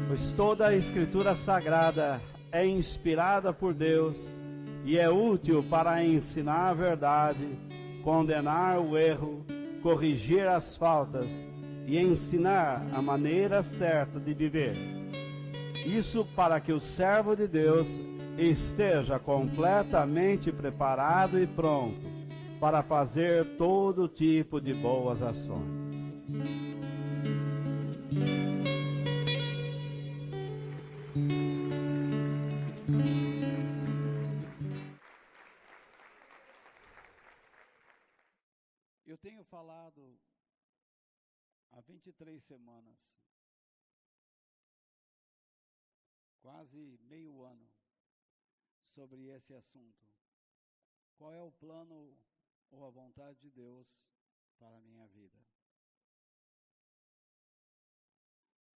Pois toda a Escritura Sagrada é inspirada por Deus e é útil para ensinar a verdade, condenar o erro, corrigir as faltas e ensinar a maneira certa de viver. Isso para que o servo de Deus esteja completamente preparado e pronto para fazer todo tipo de boas ações. Eu tenho falado há 23 semanas, quase meio ano, sobre esse assunto. Qual é o plano ou a vontade de Deus para a minha vida?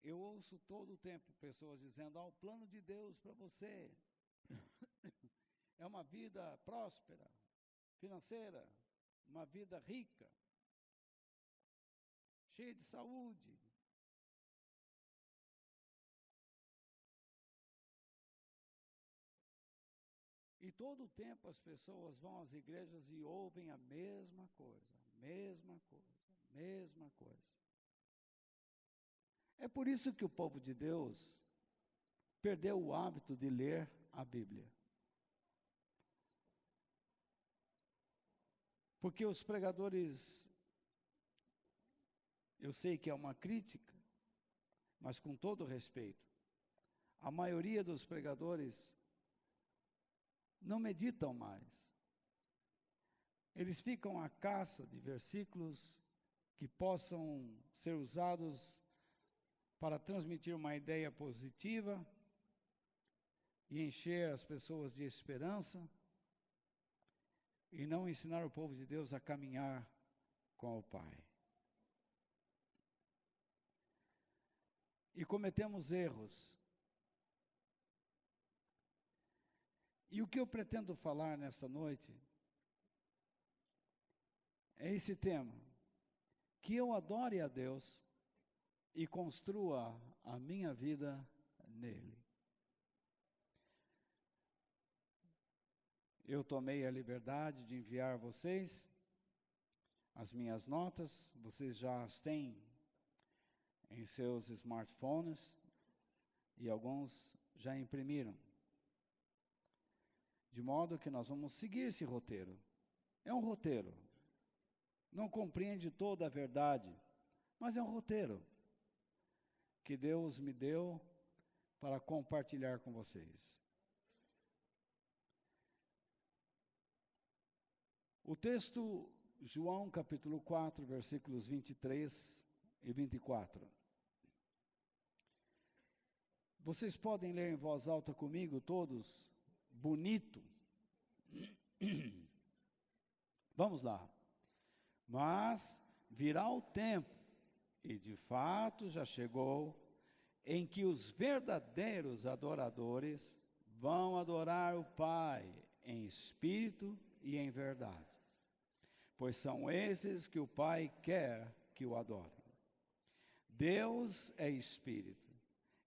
Eu ouço todo o tempo pessoas dizendo: o plano de Deus para você é uma vida próspera, financeira, uma vida rica, cheia de saúde. E todo o tempo as pessoas vão às igrejas e ouvem a mesma coisa, mesma coisa, mesma coisa. É por isso que o povo de Deus perdeu o hábito de ler a Bíblia. Porque os pregadores, eu sei que é uma crítica, mas com todo respeito, a maioria dos pregadores não meditam mais. Eles ficam à caça de versículos que possam ser usados para transmitir uma ideia positiva e encher as pessoas de esperança, e não ensinar o povo de Deus a caminhar com o Pai. E cometemos erros. E o que eu pretendo falar nessa noite é esse tema: que eu adore a Deus e construa a minha vida nele. Eu tomei a liberdade de enviar a vocês as minhas notas, vocês já as têm em seus smartphones e alguns já imprimiram. De modo que nós vamos seguir esse roteiro. É um roteiro. Não compreende toda a verdade, mas é um roteiro que Deus me deu para compartilhar com vocês. O texto, João capítulo 4, versículos 23 e 24. Vocês podem ler em voz alta comigo, todos? Bonito. Vamos lá. Mas virá o tempo, e de fato já chegou, em que os verdadeiros adoradores vão adorar o Pai em espírito e em verdade, pois são esses que o Pai quer que o adorem. Deus é espírito,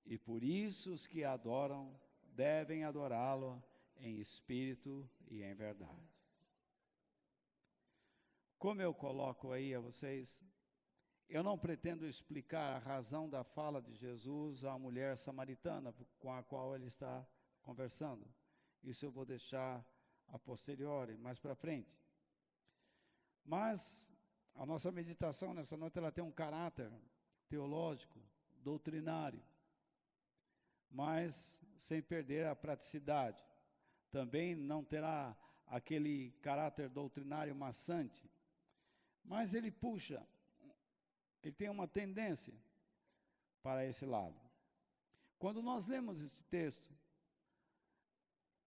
e por isso os que adoram devem adorá-lo em espírito e em verdade. Como eu coloco aí a vocês, eu não pretendo explicar a razão da fala de Jesus à mulher samaritana com a qual ele está conversando. Isso eu vou deixar a posteriori, mais para frente. Mas a nossa meditação nessa noite ela tem um caráter teológico, doutrinário, mas sem perder a praticidade. Também não terá aquele caráter doutrinário maçante, mas ele puxa, ele tem uma tendência para esse lado. Quando nós lemos este texto,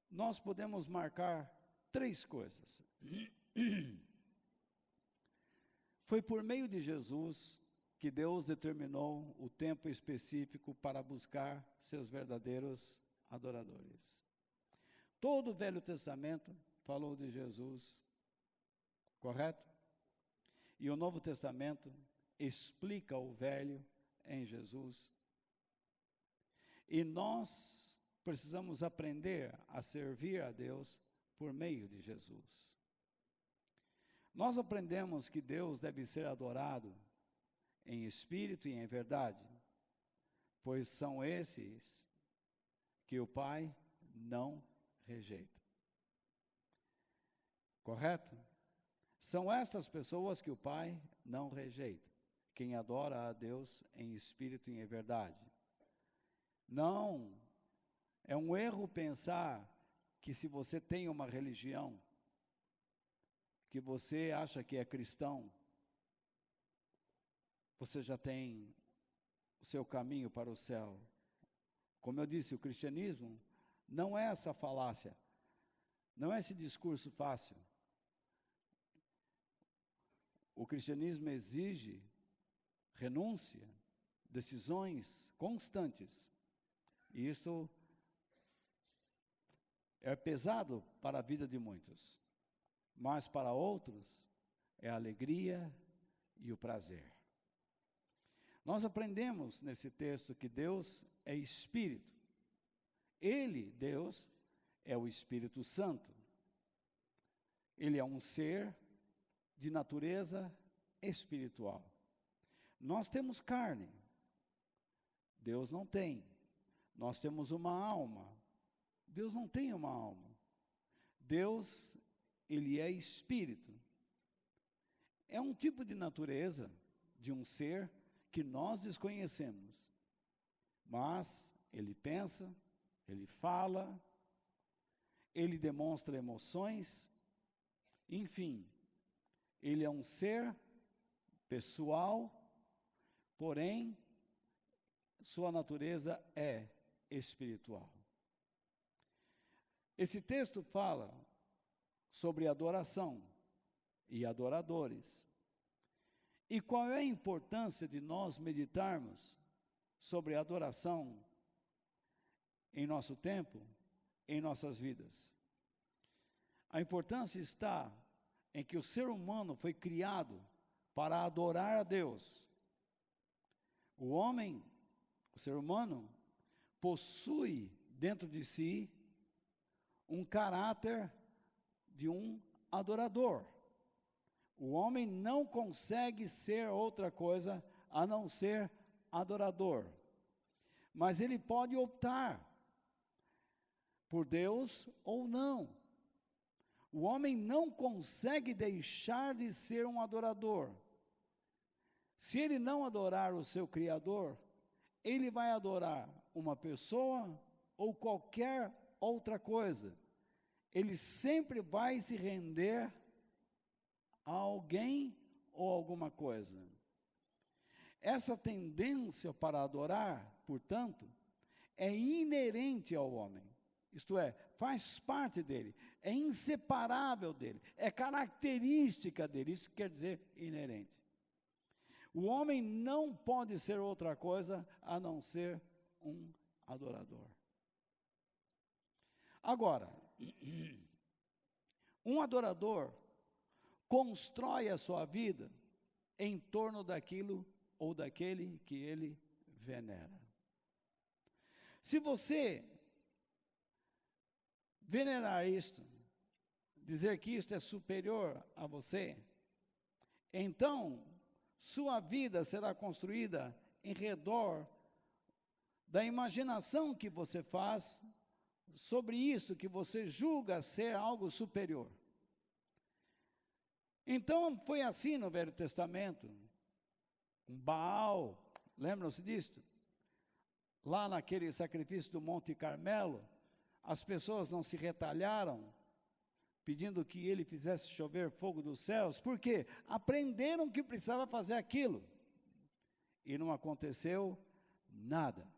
nós podemos marcar 3 coisas. Foi por meio de Jesus que Deus determinou o tempo específico para buscar seus verdadeiros adoradores. Todo o Velho Testamento falou de Jesus, correto? E o Novo Testamento explica o Velho em Jesus. E nós precisamos aprender a servir a Deus por meio de Jesus. Nós aprendemos que Deus deve ser adorado em espírito e em verdade, pois são esses que o Pai não rejeita. Correto? São estas pessoas que o Pai não rejeita, quem adora a Deus em espírito e em verdade. Não, é um erro pensar que se você tem uma religião, que você acha que é cristão, você já tem o seu caminho para o céu. Como eu disse, o cristianismo não é essa falácia, não é esse discurso fácil. O cristianismo exige renúncia, decisões constantes. E isso é pesado para a vida de muitos, mas para outros é a alegria e o prazer. Nós aprendemos nesse texto que Deus é Espírito. Ele, Deus, é o Espírito Santo. Ele é um ser de natureza espiritual. Nós temos carne, Deus não tem. Nós temos uma alma, Deus não tem uma alma. Deus, Ele é Espírito. É um tipo de natureza de um ser que nós desconhecemos, mas Ele pensa, Ele fala, Ele demonstra emoções, enfim, Ele é um ser pessoal, porém, sua natureza é espiritual. Esse texto fala sobre adoração e adoradores. E qual é a importância de nós meditarmos sobre adoração em nosso tempo, em nossas vidas? A importância está em que o ser humano foi criado para adorar a Deus. O homem, o ser humano, possui dentro de si um caráter de um adorador. O homem não consegue ser outra coisa a não ser adorador. Mas ele pode optar por Deus ou não. O homem não consegue deixar de ser um adorador. Se ele não adorar o seu Criador, ele vai adorar uma pessoa ou qualquer outra coisa. Ele sempre vai se render a alguém ou alguma coisa. Essa tendência para adorar, portanto, é inerente ao homem. Isto é, faz parte dele, é inseparável dele, é característica dele, isso quer dizer inerente. O homem não pode ser outra coisa a não ser um adorador. Agora, um adorador constrói a sua vida em torno daquilo ou daquele que ele venera. Se você venerar isto, dizer que isto é superior a você, então sua vida será construída em redor da imaginação que você faz sobre isso que você julga ser algo superior. Então foi assim no Velho Testamento, com Baal, lembram-se disto? Lá naquele sacrifício do Monte Carmelo, as pessoas não se retalharam, pedindo que ele fizesse chover fogo dos céus, porque aprenderam que precisava fazer aquilo, e não aconteceu nada.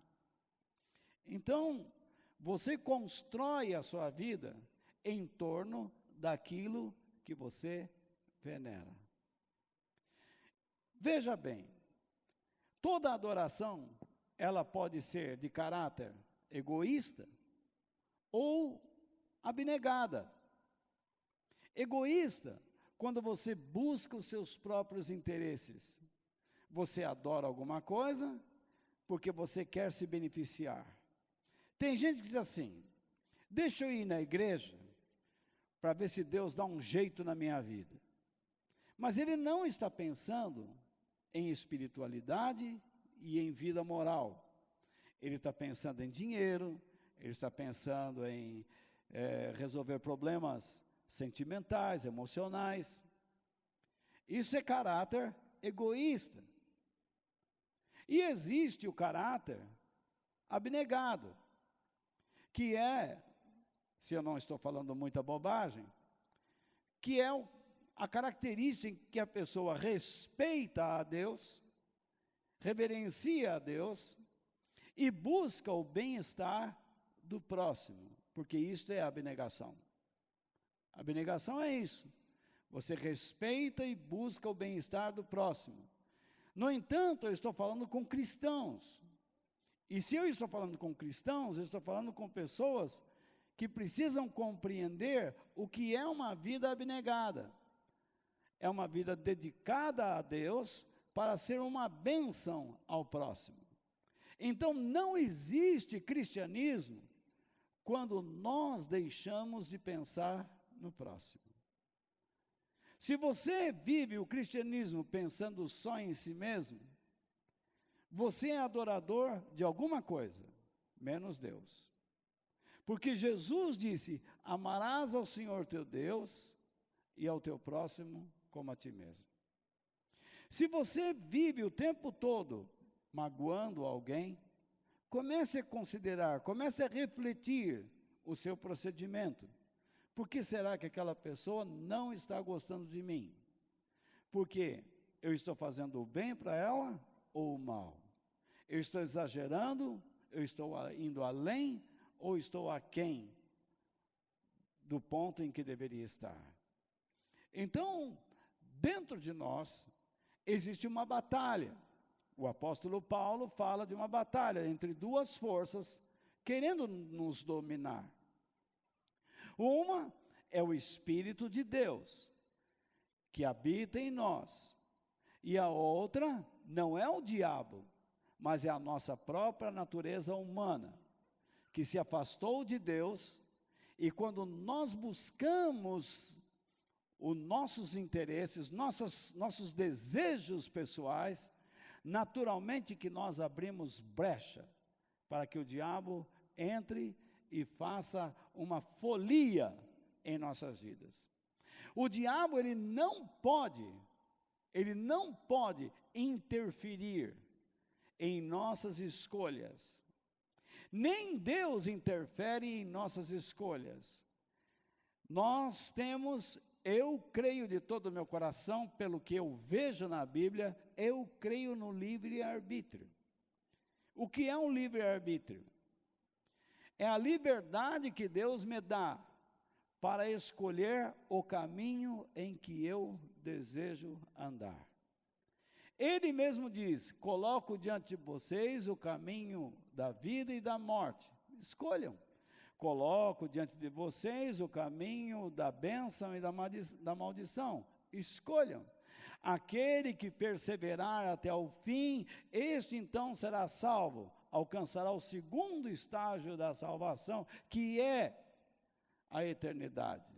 Então, você constrói a sua vida em torno daquilo que você venera. Veja bem, toda adoração, ela pode ser de caráter egoísta ou abnegada. Egoísta, quando você busca os seus próprios interesses. Você adora alguma coisa porque você quer se beneficiar. Tem gente que diz assim: deixa eu ir na igreja para ver se Deus dá um jeito na minha vida. Mas ele não está pensando em espiritualidade e em vida moral. Ele está pensando em dinheiro, ele está pensando em resolver problemas sentimentais, emocionais. Isso é caráter egoísta. E existe o caráter abnegado, que é, se eu não estou falando muita bobagem, que é a característica em que a pessoa respeita a Deus, reverencia a Deus e busca o bem-estar do próximo, porque isso é abnegação. Abnegação é isso. Você respeita e busca o bem-estar do próximo. No entanto, eu estou falando com cristãos. E se eu estou falando com cristãos, eu estou falando com pessoas que precisam compreender o que é uma vida abnegada. É uma vida dedicada a Deus para ser uma bênção ao próximo. Então, não existe cristianismo quando nós deixamos de pensar no próximo. Se você vive o cristianismo pensando só em si mesmo, você é adorador de alguma coisa, menos Deus. Porque Jesus disse: amarás ao Senhor teu Deus e ao teu próximo como a ti mesmo. Se você vive o tempo todo magoando alguém, comece a considerar, comece a refletir o seu procedimento. Por que será que aquela pessoa não está gostando de mim? Porque eu estou fazendo o bem para ela ou o mal? Eu estou exagerando? Eu estou indo além ou estou aquém do ponto em que deveria estar? Então, dentro de nós, existe uma batalha. O apóstolo Paulo fala de uma batalha entre duas forças querendo nos dominar. Uma é o Espírito de Deus, que habita em nós. E a outra não é o diabo, mas é a nossa própria natureza humana, que se afastou de Deus, e quando nós buscamos os nossos interesses, nossos desejos pessoais, naturalmente que nós abrimos brecha para que o diabo entre e faça uma folia em nossas vidas. O diabo, ele não pode interferir em nossas escolhas. Nem Deus interfere em nossas escolhas. Nós temos, eu creio de todo o meu coração, pelo que eu vejo na Bíblia, eu creio no livre-arbítrio. O que é um livre-arbítrio? É a liberdade que Deus me dá para escolher o caminho em que eu desejo andar. Ele mesmo diz: coloco diante de vocês o caminho da vida e da morte. Escolham. Coloco diante de vocês o caminho da bênção e da maldição. Escolham. Aquele que perseverar até o fim, este então será salvo, alcançará o segundo estágio da salvação, que é a eternidade.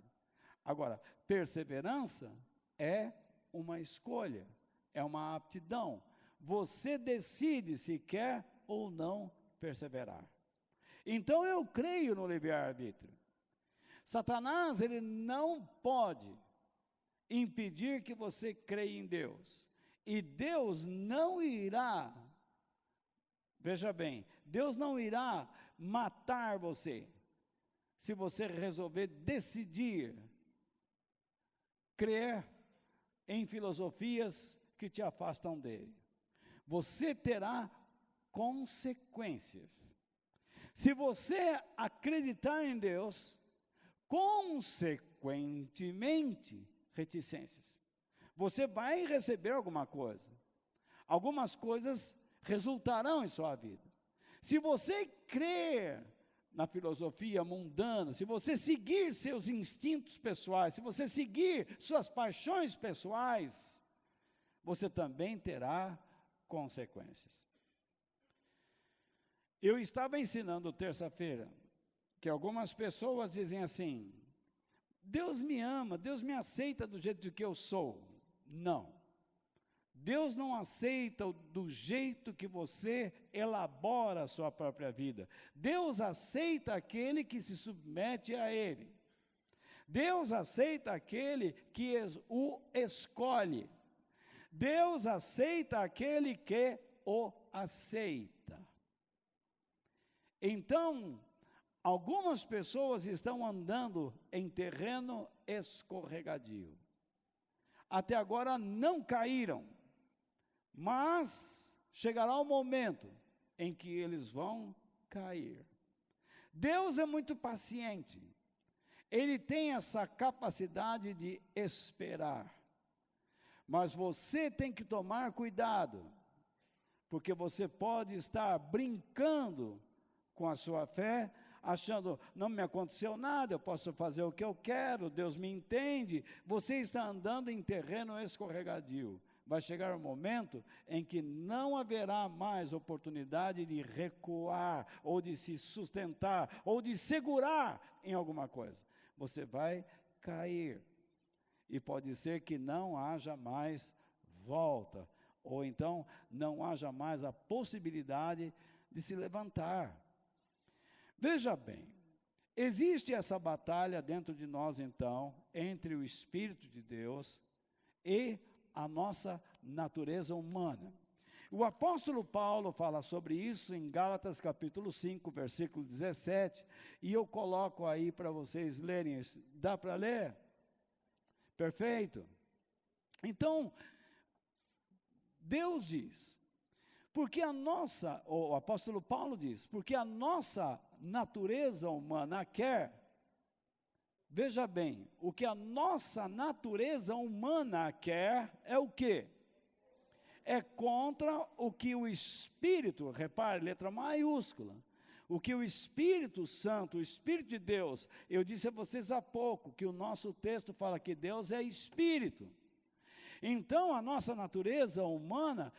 Agora, perseverança é uma escolha, é uma aptidão. Você decide se quer ou não perseverar. Então eu creio no livre-arbítrio. Satanás, ele não pode impedir que você creia em Deus. E Deus não irá, veja bem, Deus não irá matar você, se você resolver decidir crer em filosofias que te afastam dele. Você terá consequências. Se você acreditar em Deus, consequentemente, reticências. Você vai receber alguma coisa. Algumas coisas resultarão em sua vida. Se você crer na filosofia mundana, se você seguir seus instintos pessoais, se você seguir suas paixões pessoais, você também terá consequências. Eu estava ensinando terça-feira que algumas pessoas dizem assim: Deus me ama, Deus me aceita do jeito que eu sou. Não. Deus não aceita do jeito que você elabora a sua própria vida. Deus aceita aquele que se submete a Ele. Deus aceita aquele que o escolhe. Deus aceita aquele que o aceita. Então, algumas pessoas estão andando em terreno escorregadio. Até agora não caíram. Mas chegará o momento em que eles vão cair. Deus é muito paciente. Ele tem essa capacidade de esperar. Mas você tem que tomar cuidado, porque você pode estar brincando com a sua fé, achando, não me aconteceu nada, eu posso fazer o que eu quero, Deus me entende. Você está andando em terreno escorregadio. Vai chegar um momento em que não haverá mais oportunidade de recuar, ou de se sustentar, ou de segurar em alguma coisa. Você vai cair. E pode ser que não haja mais volta, ou então não haja mais a possibilidade de se levantar. Veja bem, existe essa batalha dentro de nós então, entre o Espírito de Deus e a nossa natureza humana. O apóstolo Paulo fala sobre isso em Gálatas capítulo 5, versículo 17, e eu coloco aí para vocês lerem. Dá para ler? Perfeito? Então, Deus diz, porque o apóstolo Paulo diz, porque a nossa natureza humana quer. Veja bem, o que a nossa natureza humana quer é o quê? É contra o que o Espírito, repare, letra maiúscula, o que o Espírito Santo, o Espírito de Deus, eu disse a vocês há pouco, que o nosso texto fala que Deus é Espírito. Então, a nossa natureza humana,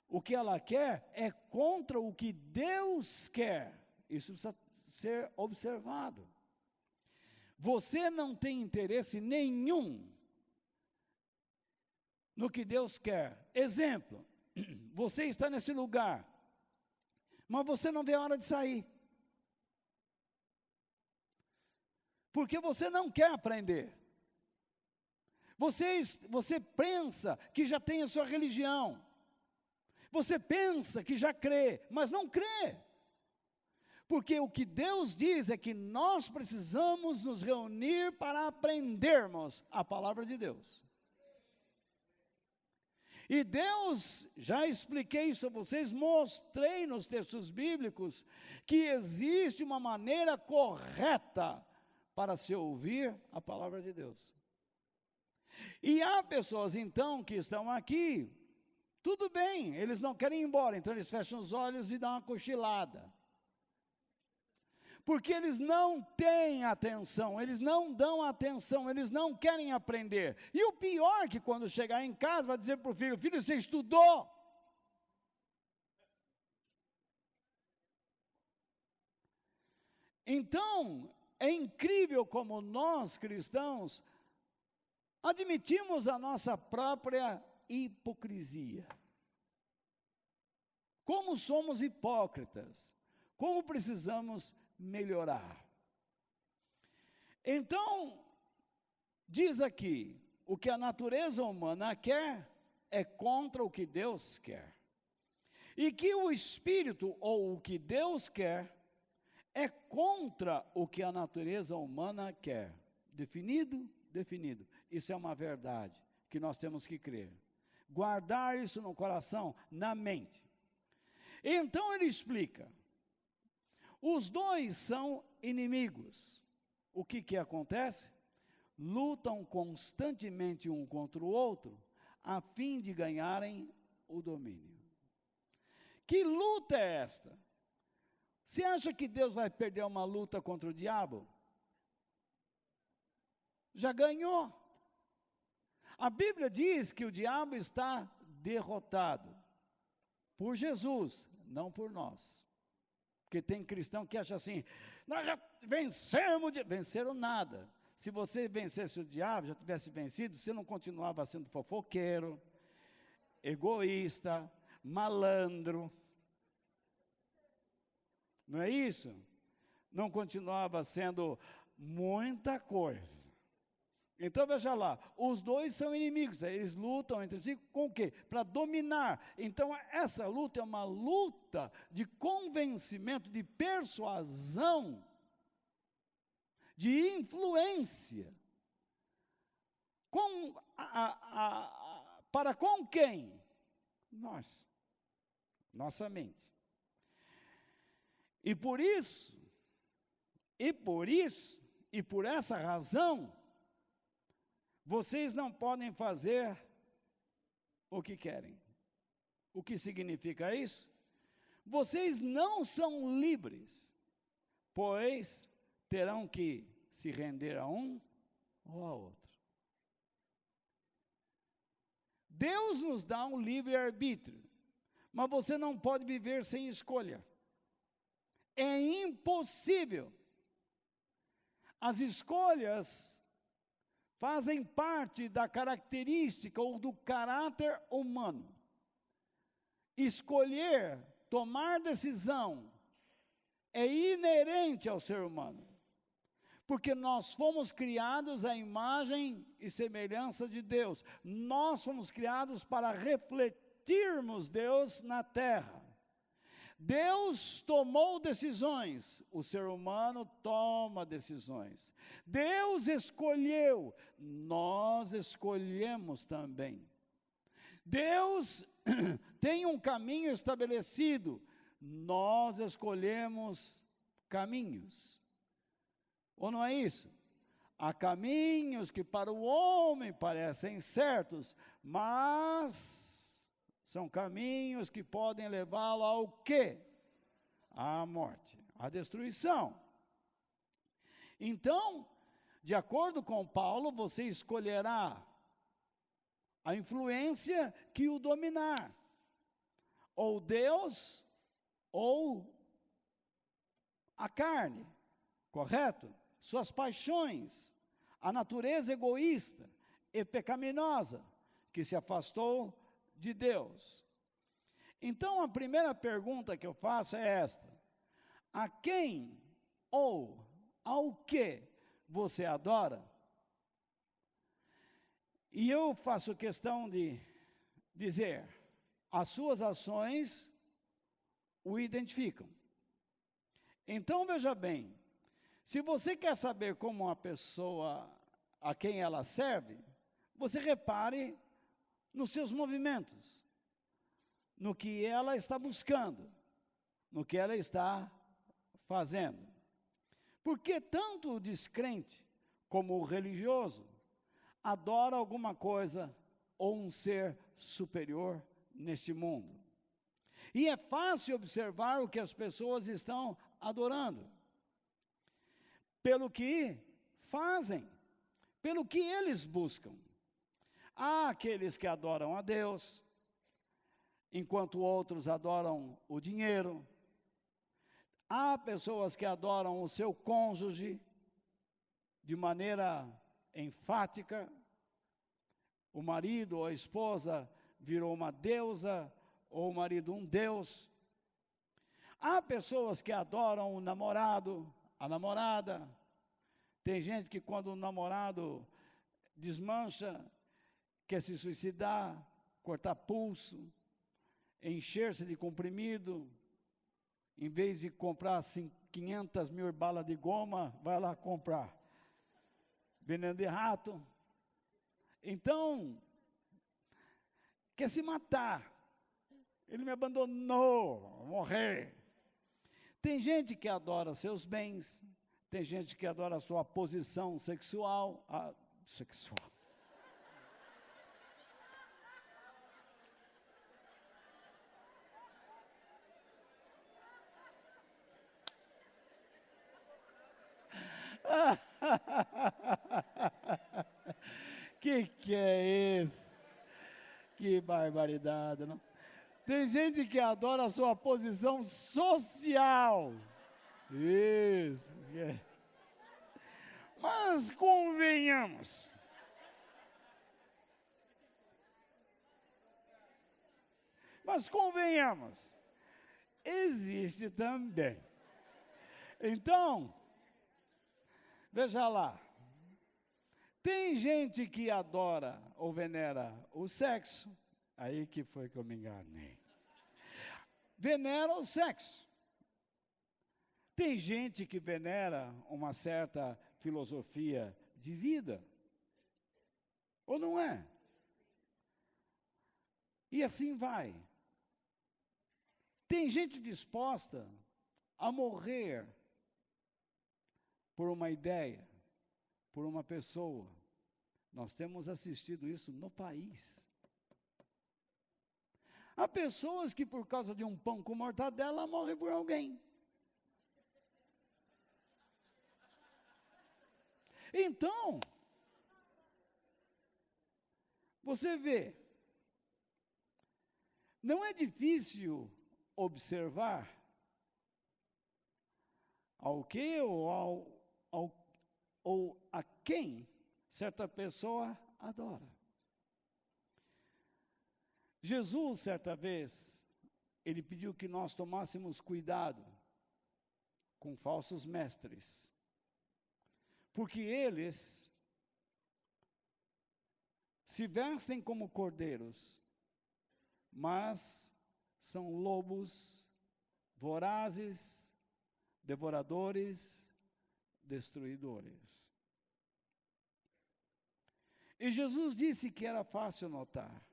o que ela quer é contra o que Deus quer. Isso precisa ser observado. Você não tem interesse nenhum no que Deus quer. Exemplo, você está nesse lugar, mas você não vê a hora de sair. Porque você não quer aprender. Você pensa que já tem a sua religião. Você pensa que já crê, mas não crê. Porque o que Deus diz é que nós precisamos nos reunir para aprendermos a palavra de Deus. E Deus, já expliquei isso a vocês, mostrei nos textos bíblicos, que existe uma maneira correta para se ouvir a palavra de Deus. E há pessoas então que estão aqui, tudo bem, eles não querem ir embora, então eles fecham os olhos e dão uma cochilada. Porque eles não têm atenção, eles não dão atenção, eles não querem aprender. E o pior é que quando chegar em casa, vai dizer para o filho, filho, você estudou? Então, é incrível como nós, cristãos, admitimos a nossa própria hipocrisia. Como somos hipócritas, como precisamos melhorar. Então, diz aqui, o que a natureza humana quer é contra o que Deus quer. E que o Espírito, ou o que Deus quer, é contra o que a natureza humana quer. Definido? Definido. Isso é uma verdade que nós temos que crer. Guardar isso no coração, na mente. Então ele explica. Os dois são inimigos. O que acontece? Lutam constantemente um contra o outro, a fim de ganharem o domínio. Que luta é esta? Você acha que Deus vai perder uma luta contra o diabo? Já ganhou. A Bíblia diz que o diabo está derrotado por Jesus, não por nós. Porque tem cristão que acha assim, nós já vencemos, venceram nada. Se você vencesse o diabo, já tivesse vencido, você não continuava sendo fofoqueiro, egoísta, malandro. Não é isso? Não continuava sendo muita coisa. Então veja lá, os dois são inimigos, eles lutam entre si com o quê? Para dominar. Então essa luta é uma luta de convencimento, de persuasão, de influência. Para com quem? Nós. Nossa mente. E por essa razão, vocês não podem fazer o que querem. O que significa isso? Vocês não são livres, pois terão que se render a um ou a outro. Deus nos dá um livre-arbítrio, mas você não pode viver sem escolha. É impossível. As escolhas fazem parte da característica ou do caráter humano. Escolher, tomar decisão, é inerente ao ser humano. Porque nós fomos criados à imagem e semelhança de Deus. Nós fomos criados para refletirmos Deus na terra. Deus tomou decisões, o ser humano toma decisões. Deus escolheu, nós escolhemos também. Deus tem um caminho estabelecido, nós escolhemos caminhos. Ou não é isso? Há caminhos que para o homem parecem certos, mas são caminhos que podem levá-lo ao quê? À morte, à destruição. Então, de acordo com Paulo, você escolherá a influência que o dominar. Ou Deus, ou a carne, correto? Suas paixões, a natureza egoísta e pecaminosa, que se afastou de Deus. Então a primeira pergunta que eu faço é esta: a quem ou ao que você adora? E eu faço questão de dizer, as suas ações o identificam. Então veja bem, se você quer saber como uma pessoa, a quem ela serve, você repare nos seus movimentos, no que ela está buscando, no que ela está fazendo. Porque tanto o descrente como o religioso adora alguma coisa ou um ser superior neste mundo. E é fácil observar o que as pessoas estão adorando, pelo que fazem, pelo que eles buscam. Há aqueles que adoram a Deus, enquanto outros adoram o dinheiro. Há pessoas que adoram o seu cônjuge de maneira enfática. O marido ou a esposa virou uma deusa, ou o marido um deus. Há pessoas que adoram o namorado, a namorada. Tem gente que quando o namorado desmancha, quer se suicidar, cortar pulso, encher-se de comprimido, em vez de comprar 500 mil balas de goma, vai lá comprar veneno de rato. Então, quer se matar. Ele me abandonou, vou morrer. Tem gente que adora seus bens, tem gente que adora a sua posição sexual, sexual. Que é isso? Que barbaridade, não? Tem gente que adora a sua posição social. Isso. Mas convenhamos. Existe também. Então, veja lá. Tem gente que adora ou venera o sexo, aí que foi que eu me enganei. Venera o sexo. Tem gente que venera uma certa filosofia de vida, ou não é? E assim vai. Tem gente disposta a morrer por uma ideia, por uma pessoa. Nós temos assistido isso no país. Há pessoas que por causa de um pão com mortadela morrem por alguém. Então, você vê, não é difícil observar ao que ou a quem certa pessoa adora. Jesus, certa vez, ele pediu que nós tomássemos cuidado com falsos mestres, porque eles se vestem como cordeiros, mas são lobos vorazes, devoradores, destruidores. E Jesus disse que era fácil notar.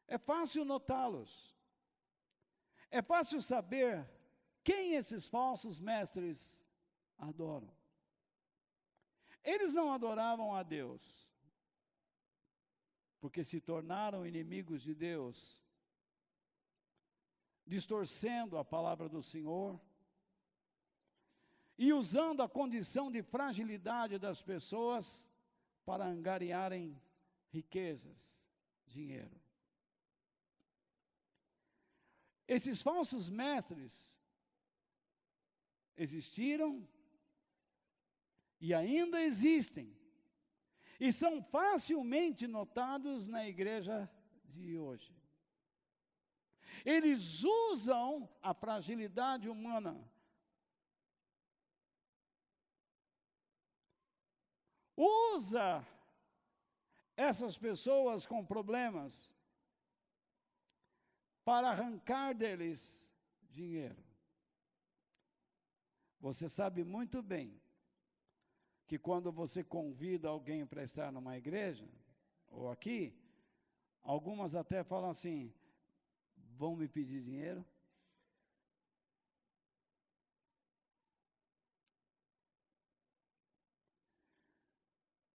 É fácil notá-los. É fácil saber quem esses falsos mestres adoram. Eles não adoravam a Deus, porque se tornaram inimigos de Deus, distorcendo a palavra do Senhor e usando a condição de fragilidade das pessoas para angariarem riquezas, dinheiro. Esses falsos mestres existiram e ainda existem, e são facilmente notados na igreja de hoje. Eles usam a fragilidade humana usa essas pessoas com problemas para arrancar deles dinheiro. Você sabe muito bem que quando você convida alguém para estar numa igreja, ou aqui, algumas até falam assim: vão me pedir dinheiro?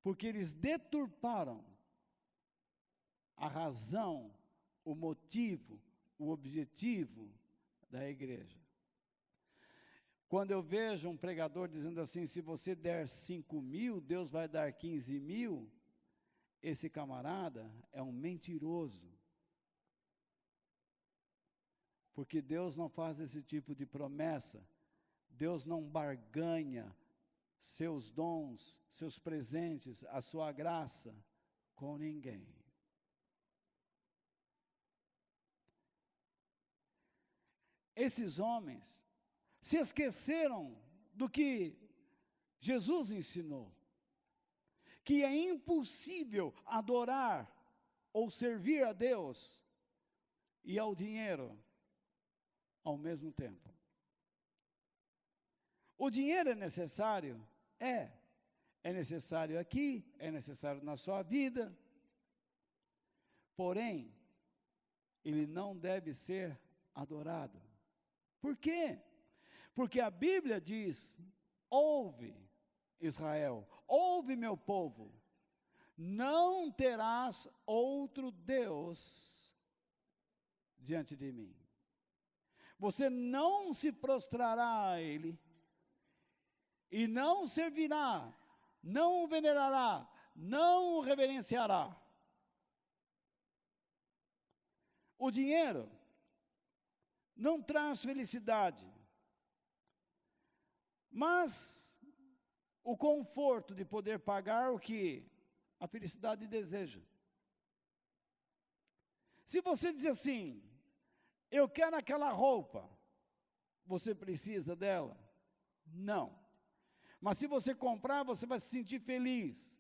Porque eles deturparam a razão, o motivo, o objetivo da igreja. Quando eu vejo um pregador dizendo assim: se você der 5.000, Deus vai dar 15.000, esse camarada é um mentiroso. Porque Deus não faz esse tipo de promessa. Deus não barganha seus dons, seus presentes, a sua graça com ninguém. Esses homens se esqueceram do que Jesus ensinou, que é impossível adorar ou servir a Deus e ao dinheiro ao mesmo tempo. O dinheiro é necessário? É necessário aqui, é necessário na sua vida, porém, ele não deve ser adorado. Por quê? Porque a Bíblia diz: ouve, Israel, ouve, meu povo, não terás outro Deus diante de mim. Você não se prostrará a Ele, e não servirá, não o venerará, não o reverenciará. O dinheiro não traz felicidade, mas o conforto de poder pagar o que a felicidade deseja. Se você diz assim: eu quero aquela roupa, você precisa dela? Não. Mas se você comprar, você vai se sentir feliz.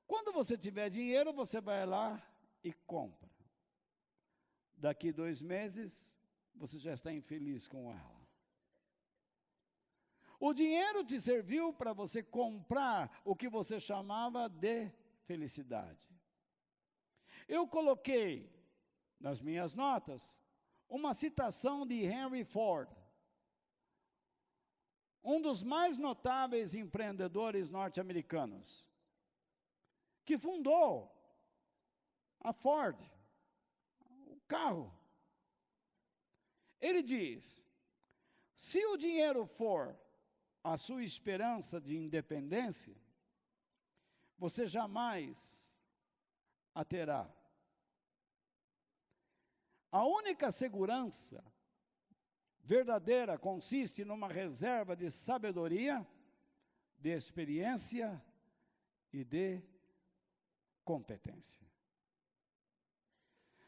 Quando você tiver dinheiro, você vai lá e compra. Daqui 2 meses, você já está infeliz com ela. O dinheiro te serviu para você comprar o que você chamava de felicidade. Eu coloquei nas minhas notas uma citação de Henry Ford, um dos mais notáveis empreendedores norte-americanos, que fundou a Ford, o carro. Ele diz: se o dinheiro for a sua esperança de independência, você jamais a terá. A única segurança verdadeira consiste numa reserva de sabedoria, de experiência e de competência.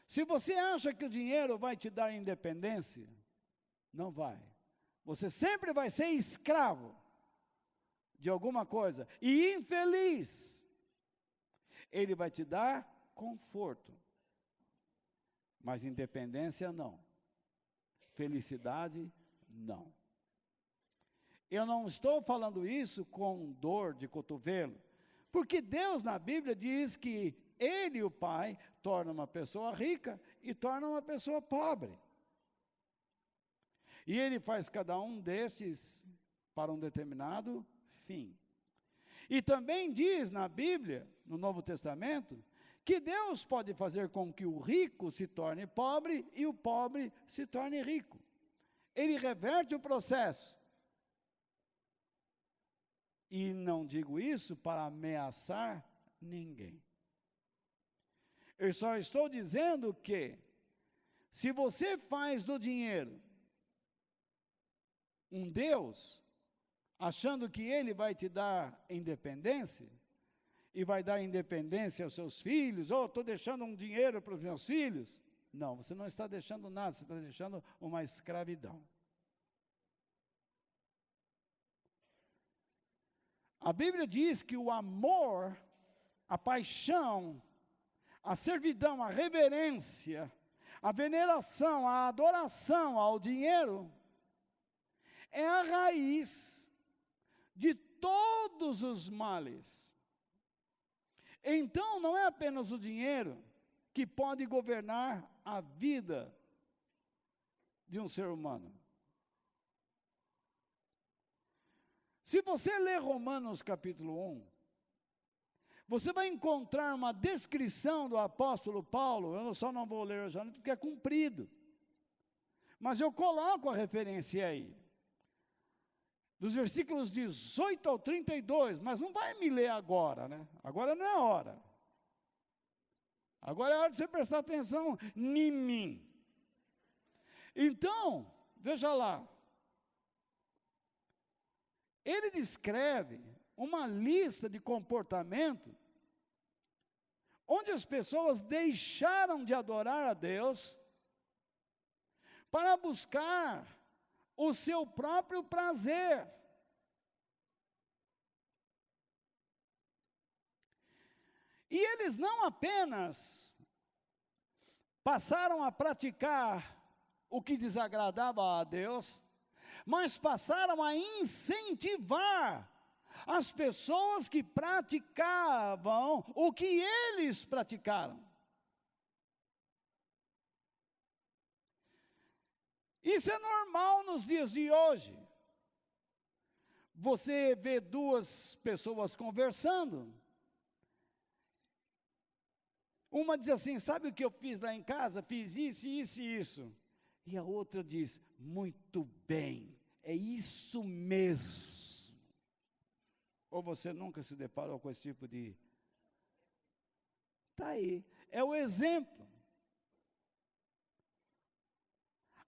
Se você acha que o dinheiro vai te dar independência, não vai. Você sempre vai ser escravo de alguma coisa e infeliz. Ele vai te dar conforto, mas independência não. Felicidade não. Eu não estou falando isso com dor de cotovelo, porque Deus na Bíblia diz que Ele, o Pai, torna uma pessoa rica e torna uma pessoa pobre. E Ele faz cada um destes para um determinado fim. E também diz na Bíblia, no Novo Testamento, que Deus pode fazer com que o rico se torne pobre e o pobre se torne rico. Ele reverte o processo. E não digo isso para ameaçar ninguém. Eu só estou dizendo que, se você faz do dinheiro um Deus, achando que Ele vai te dar independência, e vai dar independência aos seus filhos, ou estou deixando um dinheiro para os meus filhos. Não, você não está deixando nada, você está deixando uma escravidão. A Bíblia diz que o amor, a paixão, a servidão, a reverência, a veneração, a adoração ao dinheiro, é a raiz de todos os males. Então, não é apenas o dinheiro que pode governar a vida de um ser humano. Se você ler Romanos capítulo 1, você vai encontrar uma descrição do apóstolo Paulo. Eu só não vou ler hoje porque é comprido, mas eu coloco a referência aí, dos versículos 18 ao 32, mas não vai me ler agora, né? Agora não é hora. Agora é hora de você prestar atenção em mim. Então, veja lá. Ele descreve uma lista de comportamento onde as pessoas deixaram de adorar a Deus para buscar o seu próprio prazer. E eles não apenas passaram a praticar o que desagradava a Deus, mas passaram a incentivar as pessoas que praticavam o que eles praticaram. Isso é normal nos dias de hoje. Você vê duas pessoas conversando. Uma diz assim: sabe o que eu fiz lá em casa? Fiz isso, isso e isso. E a outra diz: muito bem, é isso mesmo. Ou você nunca se deparou com esse tipo de... Está aí, é o exemplo.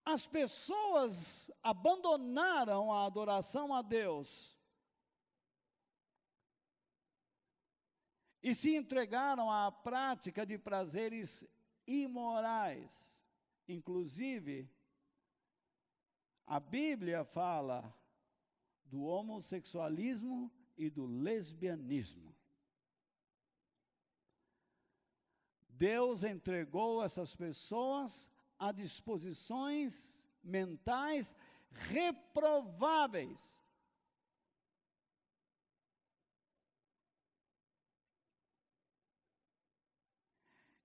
As pessoas abandonaram a adoração a Deus e se entregaram à prática de prazeres imorais. Inclusive, a Bíblia fala do homossexualismo e do lesbianismo. Deus entregou essas pessoas a disposições mentais reprováveis.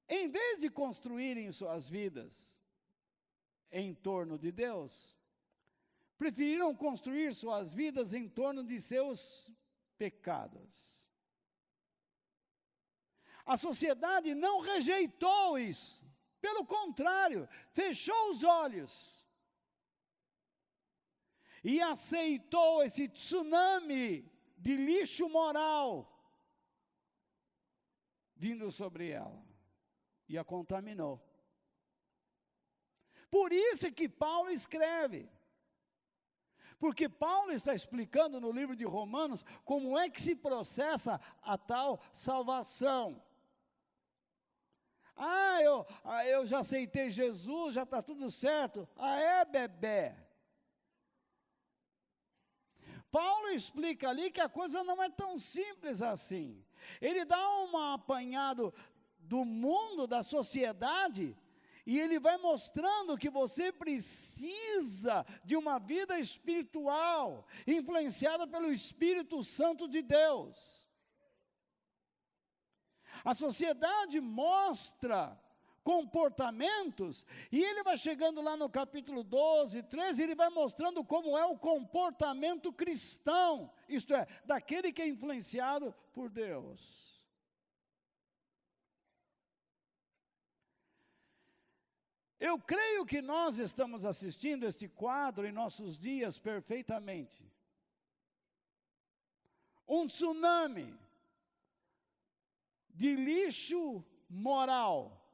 Em vez de construírem suas vidas em torno de Deus, preferiram construir suas vidas em torno de seus pecados. A sociedade não rejeitou isso, pelo contrário, fechou os olhos e aceitou esse tsunami de lixo moral vindo sobre ela e a contaminou. Por isso é que Paulo escreve, porque Paulo está explicando no livro de Romanos como é que se processa a tal salvação. Eu já aceitei Jesus, já está tudo certo. Bebê. Paulo explica ali que a coisa não é tão simples assim. Ele dá um apanhado do mundo, da sociedade, e ele vai mostrando que você precisa de uma vida espiritual, influenciada pelo Espírito Santo de Deus. A sociedade mostra comportamentos, e ele vai chegando lá no capítulo 12, 13, ele vai mostrando como é o comportamento cristão, isto é, daquele que é influenciado por Deus. Eu creio que nós estamos assistindo este quadro em nossos dias perfeitamente. Um tsunami de lixo moral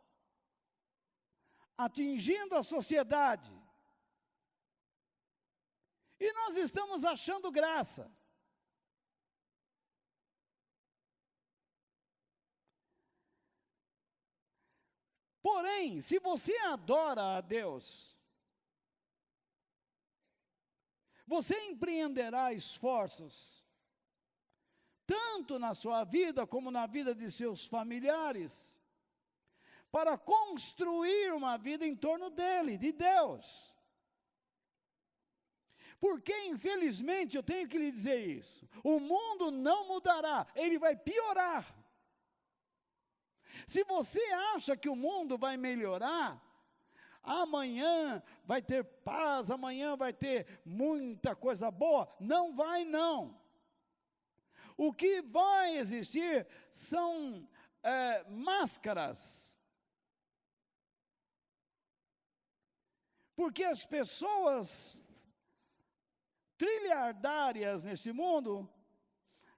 atingindo a sociedade. E nós estamos achando graça. Porém, se você adora a Deus, você empreenderá esforços, tanto na sua vida como na vida de seus familiares, para construir uma vida em torno dele, de Deus. Porque, infelizmente, eu tenho que lhe dizer isso, o mundo não mudará, ele vai piorar. Se você acha que o mundo vai melhorar, amanhã vai ter paz, amanhã vai ter muita coisa boa, não vai não. O que vai existir são máscaras. Porque as pessoas trilhardárias neste mundo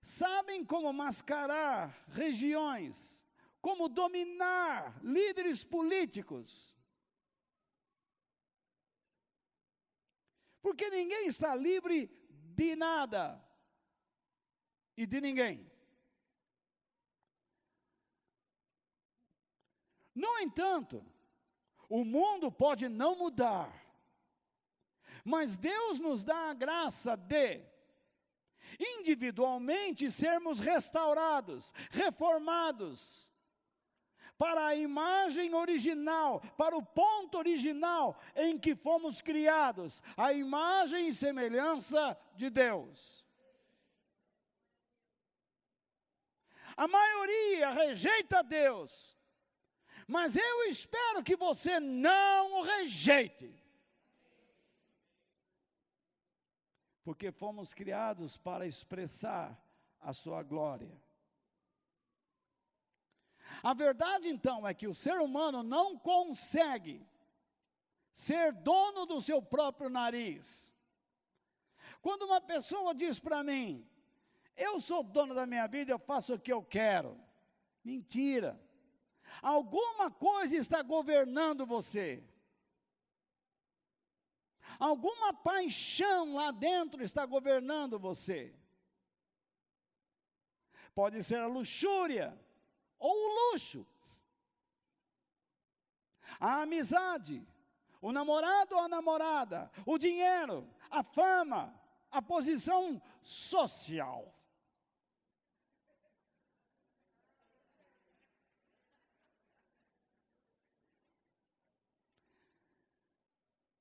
sabem como mascarar regiões, como dominar líderes políticos. Porque ninguém está livre de nada e de ninguém. No entanto, o mundo pode não mudar, mas Deus nos dá a graça de, individualmente, sermos restaurados, reformados, para a imagem original, para o ponto original em que fomos criados, a imagem e semelhança de Deus. A maioria rejeita Deus, mas eu espero que você não o rejeite. porque fomos criados para expressar a sua glória. A verdade, então, é que o ser humano não consegue ser dono do seu próprio nariz. Quando uma pessoa diz para mim, eu sou dono da minha vida, eu faço o que eu quero. Mentira. Alguma coisa está governando você. Alguma paixão lá dentro está governando você. Pode ser a luxúria, ou o luxo, a amizade, o namorado ou a namorada, o dinheiro, a fama, a posição social.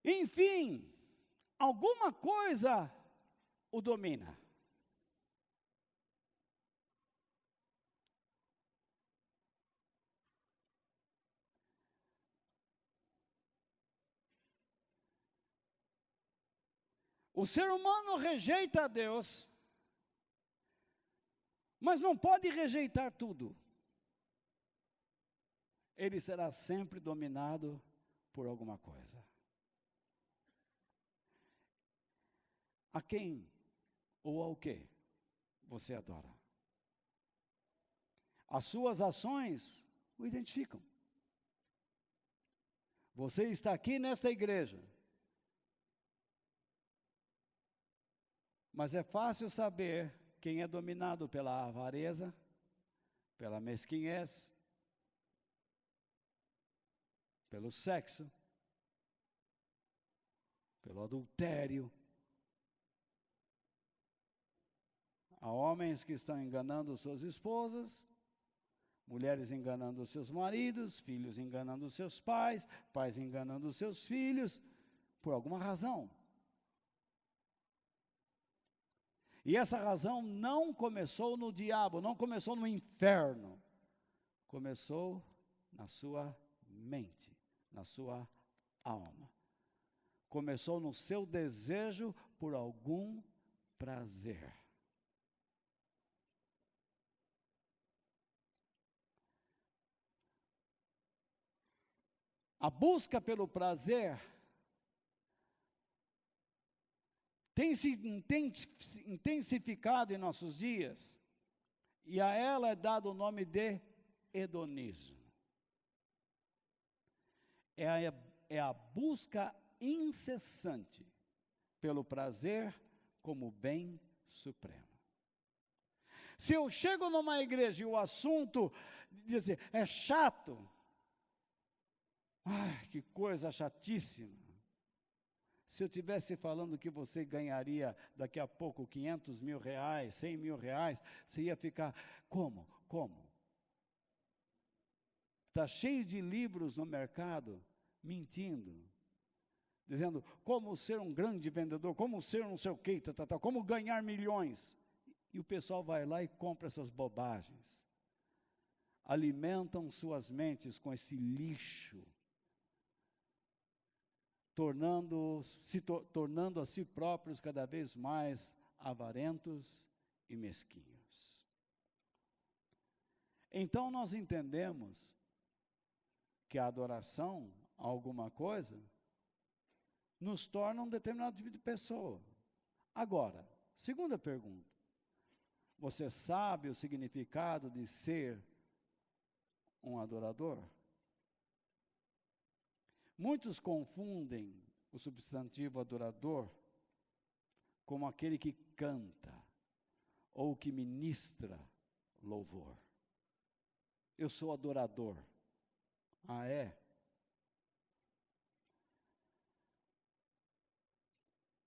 Enfim, alguma coisa o domina. O ser humano rejeita a Deus, mas não pode rejeitar tudo. Ele será sempre dominado por alguma coisa. A quem ou ao que você adora? As suas ações o identificam. Você está aqui nesta igreja, mas é fácil saber quem é dominado pela avareza, pela mesquinhez, pelo sexo, pelo adultério. Há homens que estão enganando suas esposas, mulheres enganando seus maridos, filhos enganando seus pais, pais enganando seus filhos, por alguma razão. E essa razão não começou no diabo, não começou no inferno, começou na sua mente, na sua alma. Começou no seu desejo por algum prazer. A busca pelo prazer tem se intensificado em nossos dias, e a ela é dado o nome de hedonismo. É a busca incessante pelo prazer como bem supremo. Se eu chego numa igreja e o assunto dizer, é chato, ai, que coisa chatíssima. Se eu estivesse falando que você ganharia daqui a pouco 500 mil reais, 100 mil reais, você ia ficar, como? Está cheio de livros no mercado, mentindo, dizendo como ser um grande vendedor, como ser não sei o que, como ganhar milhões. E o pessoal vai lá e compra essas bobagens. Alimentam suas mentes com esse lixo, tornando a si próprios cada vez mais avarentos e mesquinhos. Então nós entendemos que a adoração a alguma coisa nos torna um determinado tipo de pessoa. Agora, segunda pergunta: você sabe o significado de ser um adorador? Muitos confundem o substantivo adorador como aquele que canta ou que ministra louvor. Eu sou adorador. Ah, é?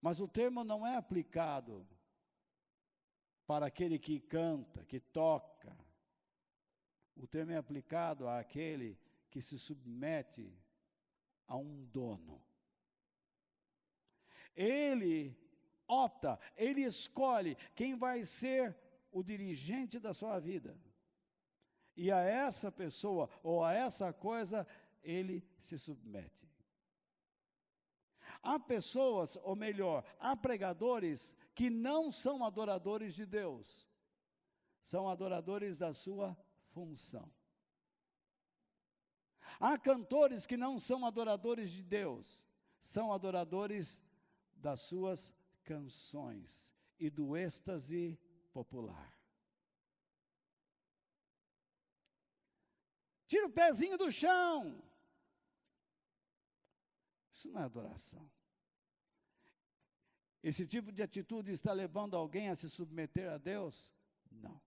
Mas o termo não é aplicado para aquele que canta, que toca. O termo é aplicado àquele que se submete a um dono. Ele opta, ele escolhe quem vai ser o dirigente da sua vida. E a essa pessoa ou a essa coisa ele se submete. Há pessoas, ou melhor, há pregadores que não são adoradores de Deus, são adoradores da sua função. Há cantores que não são adoradores de Deus, são adoradores das suas canções e do êxtase popular. Tira o pezinho do chão. Isso não é adoração. Esse tipo de atitude está levando alguém a se submeter a Deus? Não.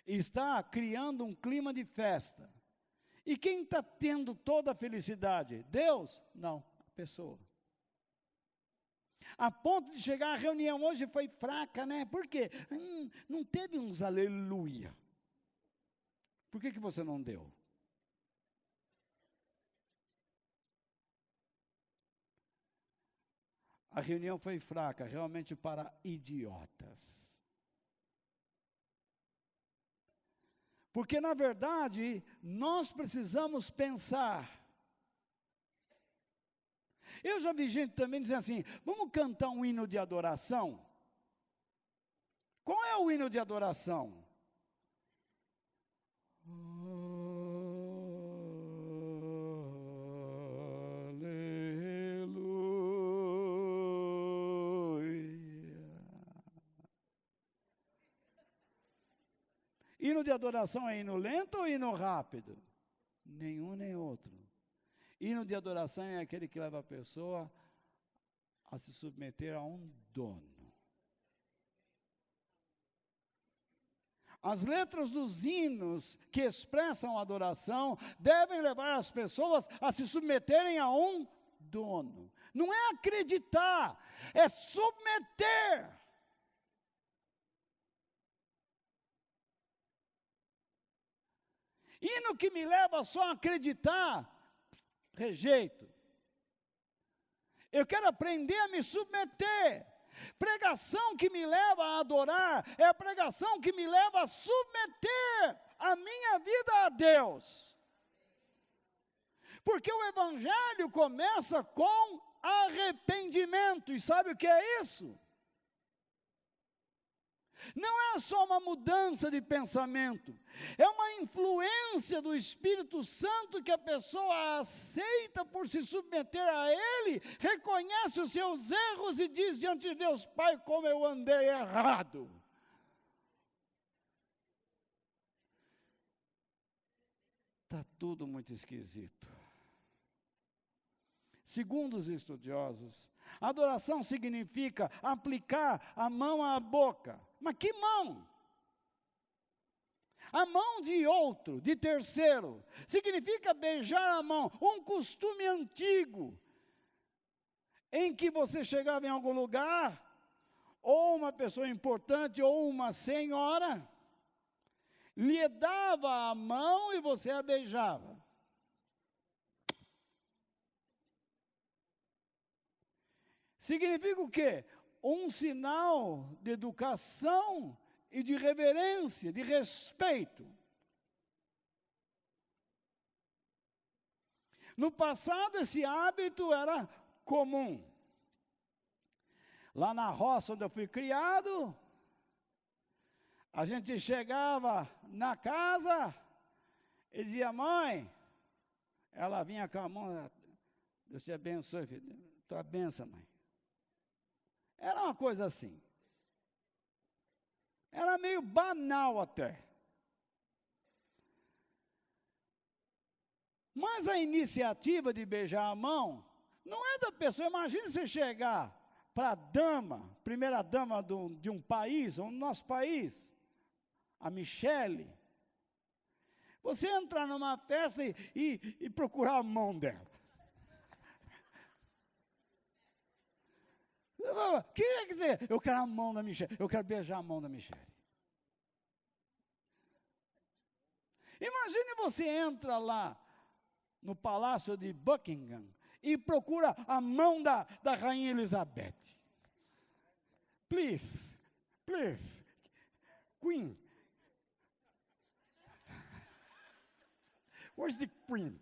Está criando um clima de festa. E quem está tendo toda a felicidade? Deus? Não, a pessoa. A ponto de chegar à reunião hoje foi fraca, né? Por quê? Não teve uns aleluia. Por que você não deu? A reunião foi fraca, realmente para idiotas. Porque, na verdade, nós precisamos pensar. Eu já vi gente também dizendo assim, vamos cantar um hino de adoração? Qual é o hino de adoração? Hino de adoração é hino lento ou hino rápido? Nenhum nem outro. Hino de adoração é aquele que leva a pessoa a se submeter a um dono. As letras dos hinos que expressam a adoração devem levar as pessoas a se submeterem a um dono. Não é acreditar, é submeter. Hino que me leva só a acreditar, rejeito. Eu quero aprender a me submeter. Pregação que me leva a adorar é a pregação que me leva a submeter a minha vida a Deus. Porque o evangelho começa com arrependimento. E sabe o que é isso? Não é só uma mudança de pensamento, é uma influência do Espírito Santo que a pessoa aceita por se submeter a Ele, reconhece os seus erros e diz diante de Deus, Pai, como eu andei errado. Está tudo muito esquisito. Segundo os estudiosos, adoração significa aplicar a mão à boca. Mas que mão? A mão de outro, de terceiro. Significa beijar a mão, um costume antigo, em que você chegava em algum lugar, ou uma pessoa importante, ou uma senhora, lhe dava a mão e você a beijava. Significa o quê? Um sinal de educação e de reverência, de respeito. No passado, esse hábito era comum. Lá na roça onde eu fui criado, a gente chegava na casa e dizia, mãe, ela vinha com a mão, Deus te abençoe, filho, tua benção, mãe. Era uma coisa assim. Era meio banal até. Mas a iniciativa de beijar a mão não é da pessoa. Imagine você chegar para a dama, primeira dama de um país, ou no nosso país, a Michele. Você entrar numa festa e procurar a mão dela. O que quer dizer? Eu quero a mão da Michele, eu quero beijar a mão da Michele. Imagine você entra lá no palácio de Buckingham e procura a mão da rainha Elizabeth. Please, Queen. Where's the Queen?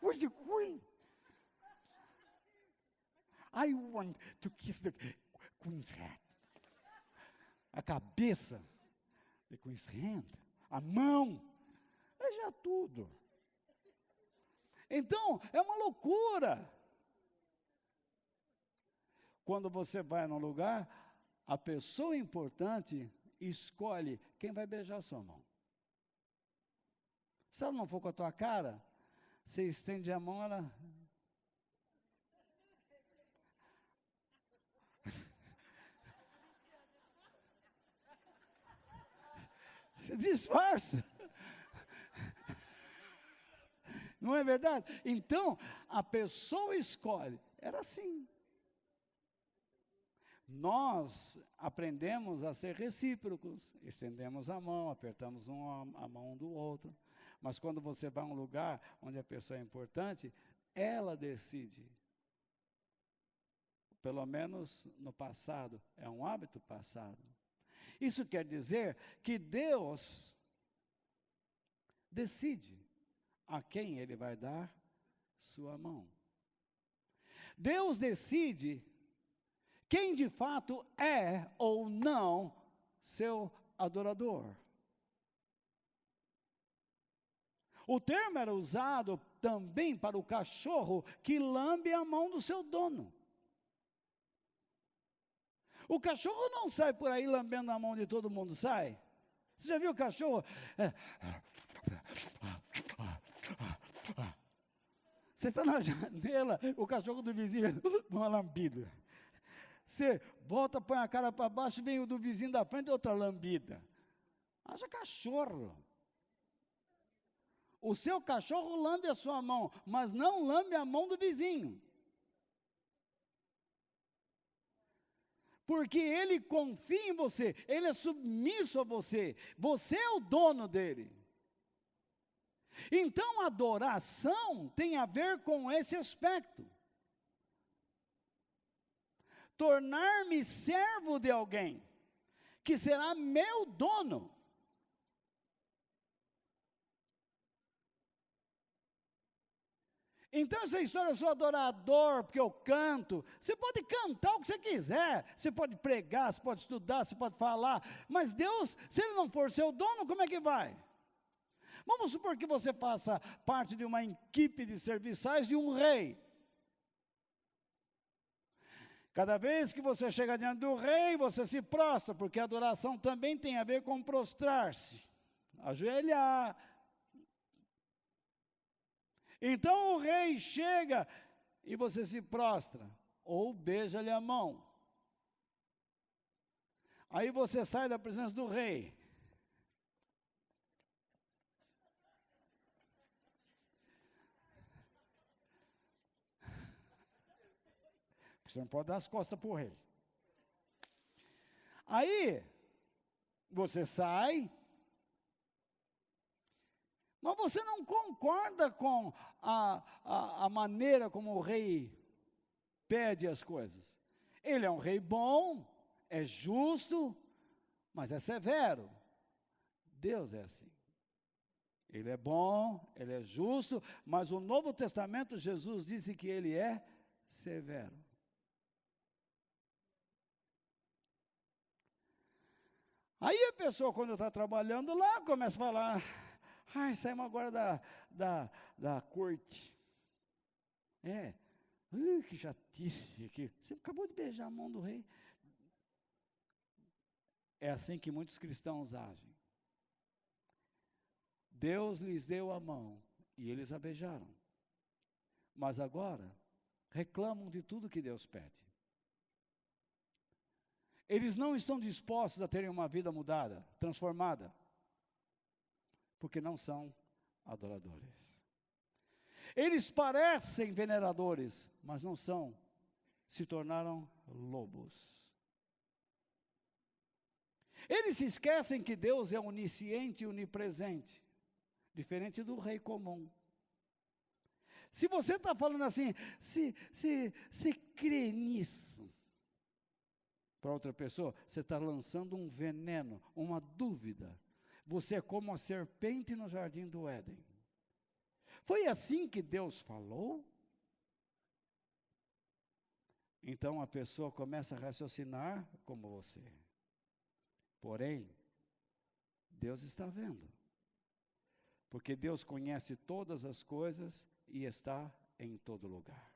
Where's the Queen? I want to kiss the Queen's head. A cabeça de Queen's hand. A mão. É já tudo. Então, é uma loucura. Quando você vai num lugar, a pessoa importante escolhe quem vai beijar a sua mão. Se ela não for com a tua cara, você estende a mão, ela... Se disfarça. Não é verdade? Então, a pessoa escolhe. Era assim. Nós aprendemos a ser recíprocos, estendemos a mão, apertamos a mão do outro, mas quando você vai a um lugar onde a pessoa é importante, ela decide. Pelo menos no passado, é um hábito passado. Isso quer dizer que Deus decide a quem Ele vai dar sua mão. Deus decide quem de fato é ou não seu adorador. O termo era usado também para o cachorro que lambe a mão do seu dono. O cachorro não sai por aí lambendo a mão de todo mundo, sai? Você já viu o cachorro? Você está na janela, o cachorro do vizinho, uma lambida. Você volta, põe a cara para baixo, vem o do vizinho da frente, outra lambida. Haja cachorro. O seu cachorro lambe a sua mão, mas não lambe a mão do vizinho. Porque ele confia em você, ele é submisso a você, você é o dono dele. Então, a adoração tem a ver com esse aspecto. Tornar-me servo de alguém, que será meu dono. Então essa história, eu sou adorador porque eu canto. Você pode cantar o que você quiser, você pode pregar, você pode estudar, você pode falar, mas Deus, se Ele não for seu dono, como é que vai? Vamos supor que você faça parte de uma equipe de serviçais de um rei. Cada vez que você chega diante do rei, você se prostra, porque a adoração também tem a ver com prostrar-se, ajoelhar. Então o rei chega e você se prostra, ou beija-lhe a mão. Aí você sai da presença do rei. Você não pode dar as costas para o rei. Aí, você sai, mas você não concorda com a maneira como o rei pede as coisas. Ele é um rei bom, é justo, mas é severo. Deus é assim. Ele é bom, ele é justo, mas o Novo Testamento, Jesus disse que ele é severo. Aí a pessoa, quando está trabalhando lá, começa a falar, saímos agora da corte. Que chatice aqui. Você acabou de beijar a mão do rei. É assim que muitos cristãos agem. Deus lhes deu a mão e eles a beijaram. Mas agora, reclamam de tudo que Deus pede. Eles não estão dispostos a terem uma vida mudada, transformada, porque não são adoradores. Eles parecem veneradores, mas não são, se tornaram lobos. Eles se esquecem que Deus é onisciente e onipresente, diferente do rei comum. Se você está falando assim, se crê nisso, para outra pessoa, você está lançando um veneno, uma dúvida. Você é como a serpente no jardim do Éden. Foi assim que Deus falou? Então a pessoa começa a raciocinar como você. Porém, Deus está vendo. Porque Deus conhece todas as coisas e está em todo lugar.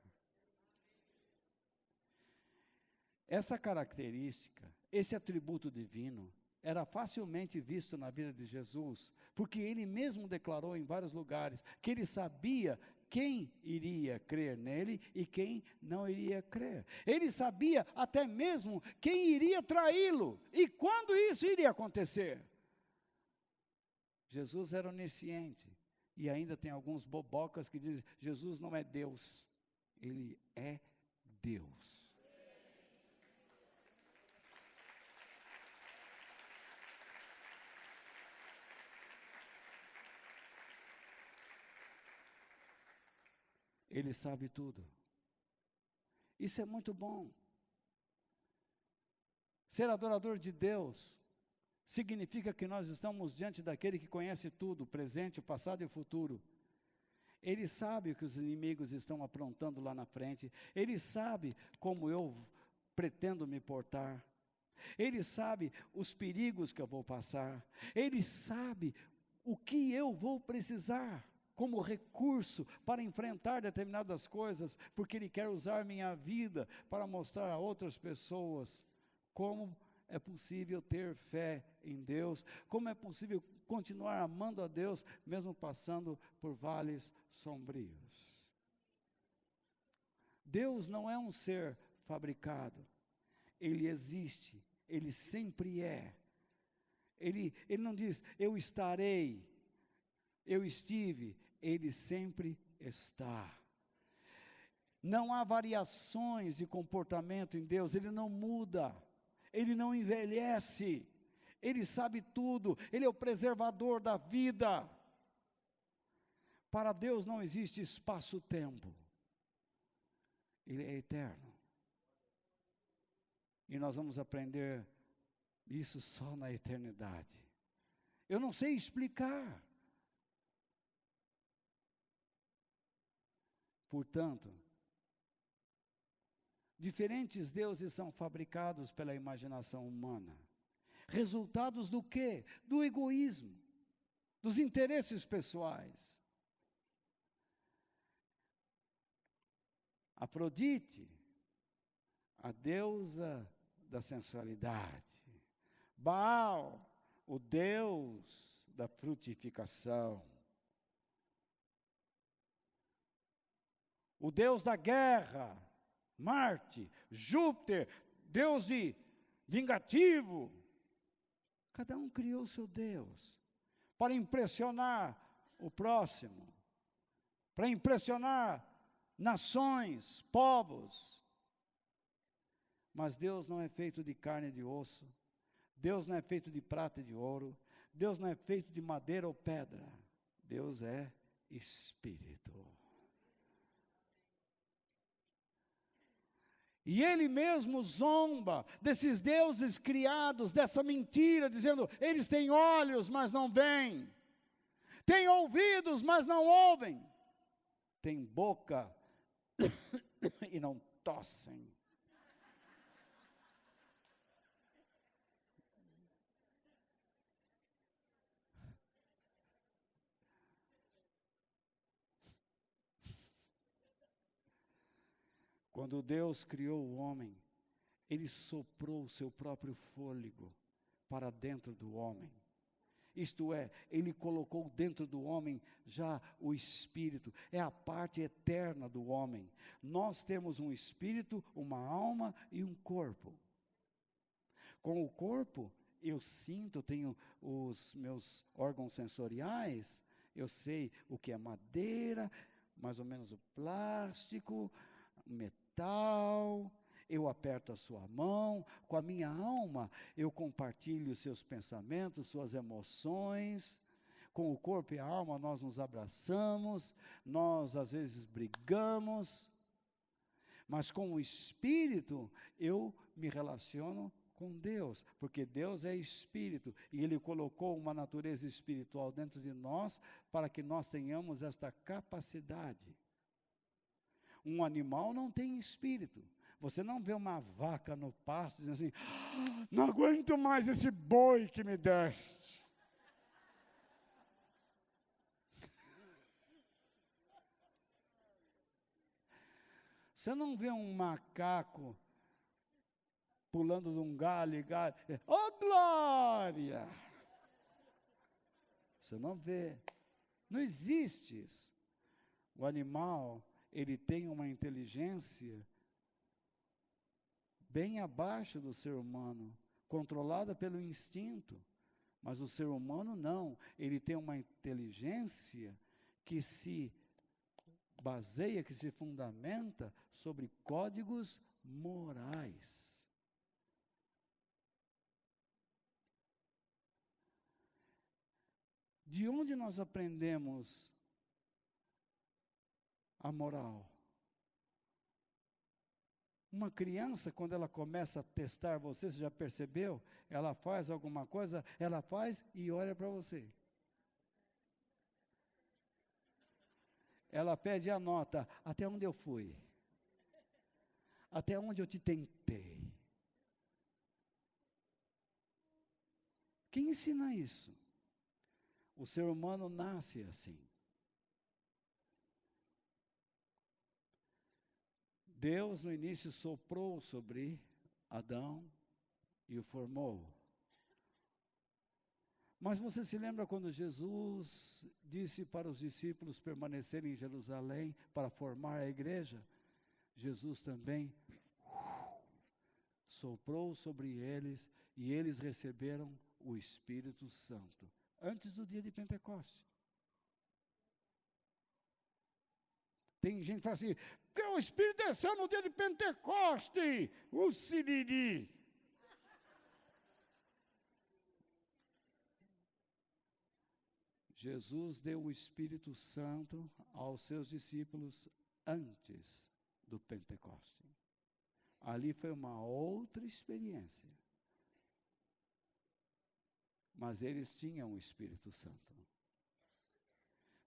Essa característica, esse atributo divino, era facilmente visto na vida de Jesus, porque ele mesmo declarou em vários lugares que ele sabia quem iria crer nele e quem não iria crer. Ele sabia até mesmo quem iria traí-lo e quando isso iria acontecer. Jesus era onisciente e ainda tem alguns bobocas que dizem: Jesus não é Deus, ele é Deus. Ele sabe tudo. Isso é muito bom. Ser adorador de Deus significa que nós estamos diante daquele que conhece tudo, o presente, o passado e o futuro. Ele sabe o que os inimigos estão aprontando lá na frente. Ele sabe como eu pretendo me portar. Ele sabe os perigos que eu vou passar. Ele sabe o que eu vou precisar como recurso para enfrentar determinadas coisas, porque Ele quer usar minha vida para mostrar a outras pessoas como é possível ter fé em Deus, como é possível continuar amando a Deus, mesmo passando por vales sombrios. Deus não é um ser fabricado, Ele existe, Ele sempre é. Ele não diz, eu estarei, eu estive, Ele sempre está. Não há variações de comportamento em Deus, Ele não muda, Ele não envelhece, Ele sabe tudo, Ele é o preservador da vida. Para Deus não existe espaço-tempo, Ele é eterno. E nós vamos aprender isso só na eternidade. Eu não sei explicar. Portanto, diferentes deuses são fabricados pela imaginação humana. Resultados do quê? Do egoísmo, dos interesses pessoais. Afrodite, a deusa da sensualidade. Baal, o deus da frutificação. O deus da guerra, Marte. Júpiter, deus vingativo. Cada um criou seu Deus para impressionar o próximo, para impressionar nações, povos. Mas Deus não é feito de carne e de osso, Deus não é feito de prata e de ouro, Deus não é feito de madeira ou pedra, Deus é Espírito. E Ele mesmo zomba desses deuses criados, dessa mentira, dizendo, eles têm olhos, mas não veem, têm ouvidos, mas não ouvem, têm boca e não tossem. Quando Deus criou o homem, Ele soprou o seu próprio fôlego para dentro do homem. Isto é, Ele colocou dentro do homem já o Espírito, é a parte eterna do homem. Nós temos um Espírito, uma alma e um corpo. Com o corpo, eu sinto, tenho os meus órgãos sensoriais, eu sei o que é madeira, mais ou menos o plástico, metal, eu aperto a sua mão, com a minha alma eu compartilho os seus pensamentos, suas emoções, com o corpo e a alma nós nos abraçamos, nós às vezes brigamos, mas com o Espírito eu me relaciono com Deus, porque Deus é Espírito, e Ele colocou uma natureza espiritual dentro de nós, para que nós tenhamos esta capacidade. Um animal não tem espírito, Você não vê uma vaca no pasto dizendo assim: não aguento mais esse boi que me deste. Você não vê um macaco pulando de um galho e galho, oh glória! Você não vê. Não existe isso. O animal, ele tem uma inteligência bem abaixo do ser humano, controlada pelo instinto. Mas o ser humano não. Ele tem uma inteligência que se baseia, que se fundamenta sobre códigos morais. De onde nós aprendemos a moral? Uma criança, quando ela começa a testar você, você já percebeu? Ela faz alguma coisa, ela faz e olha para você. Ela pede a nota, até onde eu fui? Até onde eu te tentei? Quem ensina isso? O ser humano nasce assim. Deus, no início, soprou sobre Adão e o formou. Mas você se lembra quando Jesus disse para os discípulos permanecerem em Jerusalém para formar a igreja? Jesus também soprou sobre eles e eles receberam o Espírito Santo, antes do dia de Pentecostes. Tem gente que fala assim, porque o Espírito desceu no dia de Pentecoste, o siriri. Jesus deu o Espírito Santo aos seus discípulos antes do Pentecoste. Ali foi uma outra experiência. Mas eles tinham o Espírito Santo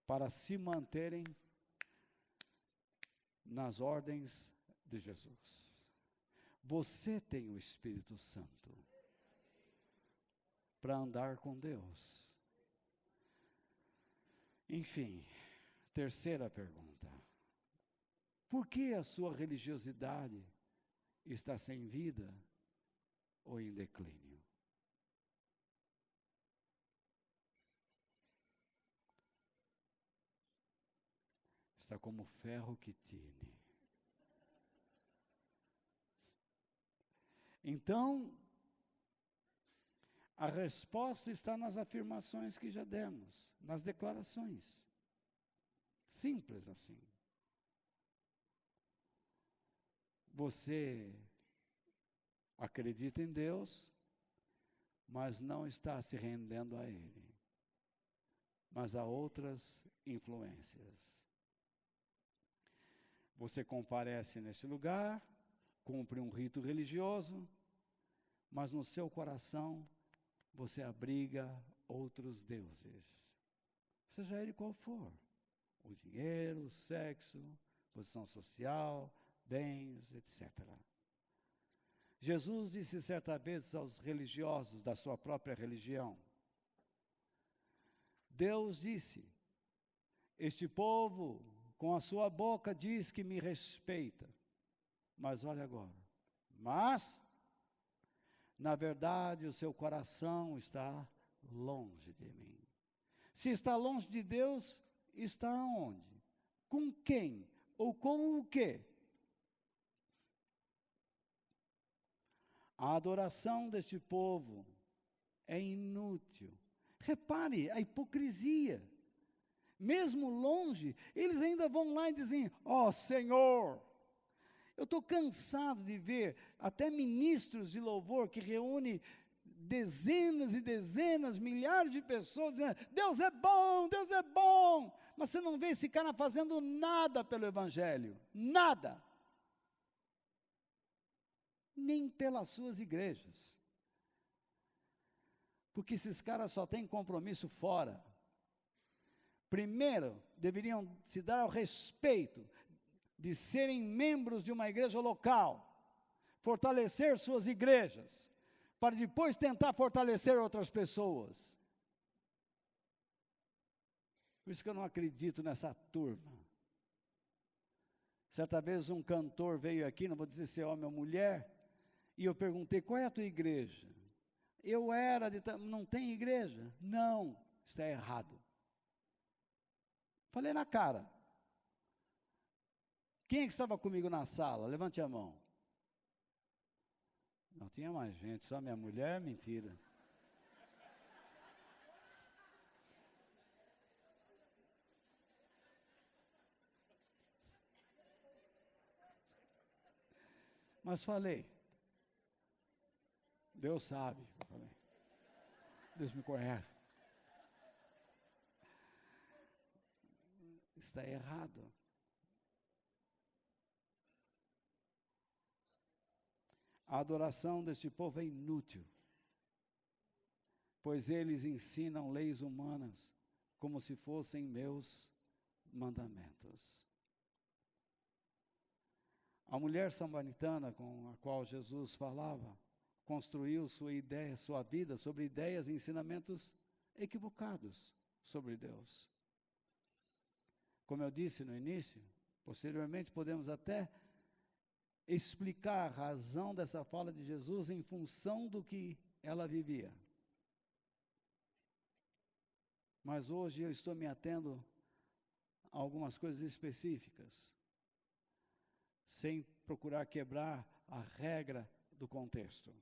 para se manterem nas ordens de Jesus. Você tem o Espírito Santo para andar com Deus. Enfim, terceira pergunta. Por que a sua religiosidade está sem vida ou em declínio? Está como ferro que tine. Então, a resposta está nas afirmações que já demos, nas declarações. Simples assim. Você acredita em Deus, mas não está se rendendo a Ele, mas a outras influências. Você comparece neste lugar, cumpre um rito religioso, mas no seu coração você abriga outros deuses, seja ele qual for, o dinheiro, o sexo, posição social, bens, etc. Jesus disse certa vez aos religiosos da sua própria religião, Deus disse, este povo com a sua boca diz que me respeita, mas olha agora, mas na verdade o seu coração está longe de mim. Se está longe de Deus, está onde? Com quem? Ou com o quê? A adoração deste povo é inútil. Repare a hipocrisia. Mesmo longe, eles ainda vão lá e dizem, ó Senhor. Eu estou cansado de ver até ministros de louvor que reúnem dezenas e dezenas, milhares de pessoas dizendo, Deus é bom, Deus é bom. Mas você não vê esse cara fazendo nada pelo Evangelho, nada. Nem pelas suas igrejas. Porque esses caras só têm compromisso fora. Primeiro, deveriam se dar ao respeito de serem membros de uma igreja local. fortalecer suas igrejas, para depois tentar fortalecer outras pessoas. Por isso que eu não acredito nessa turma. Certa vez um cantor veio aqui, não vou dizer se é homem ou mulher, e eu perguntei, qual é a tua igreja? Eu era de... Não tem igreja? Não, está errado. Falei na cara. Quem é que estava comigo na sala? Levante a mão. Não tinha mais gente, só minha mulher, mentira. Mas falei, Deus sabe, eu falei, Deus me conhece. Está errado. A adoração deste povo é inútil, pois eles ensinam leis humanas como se fossem meus mandamentos. A mulher samaritana com a qual Jesus falava, construiu sua ideia, sua vida sobre ideias e ensinamentos equivocados sobre Deus. Como eu disse no início, posteriormente podemos até explicar a razão dessa fala de Jesus em função do que ela vivia. Mas hoje eu estou me atendo a algumas coisas específicas, sem procurar quebrar a regra do contexto.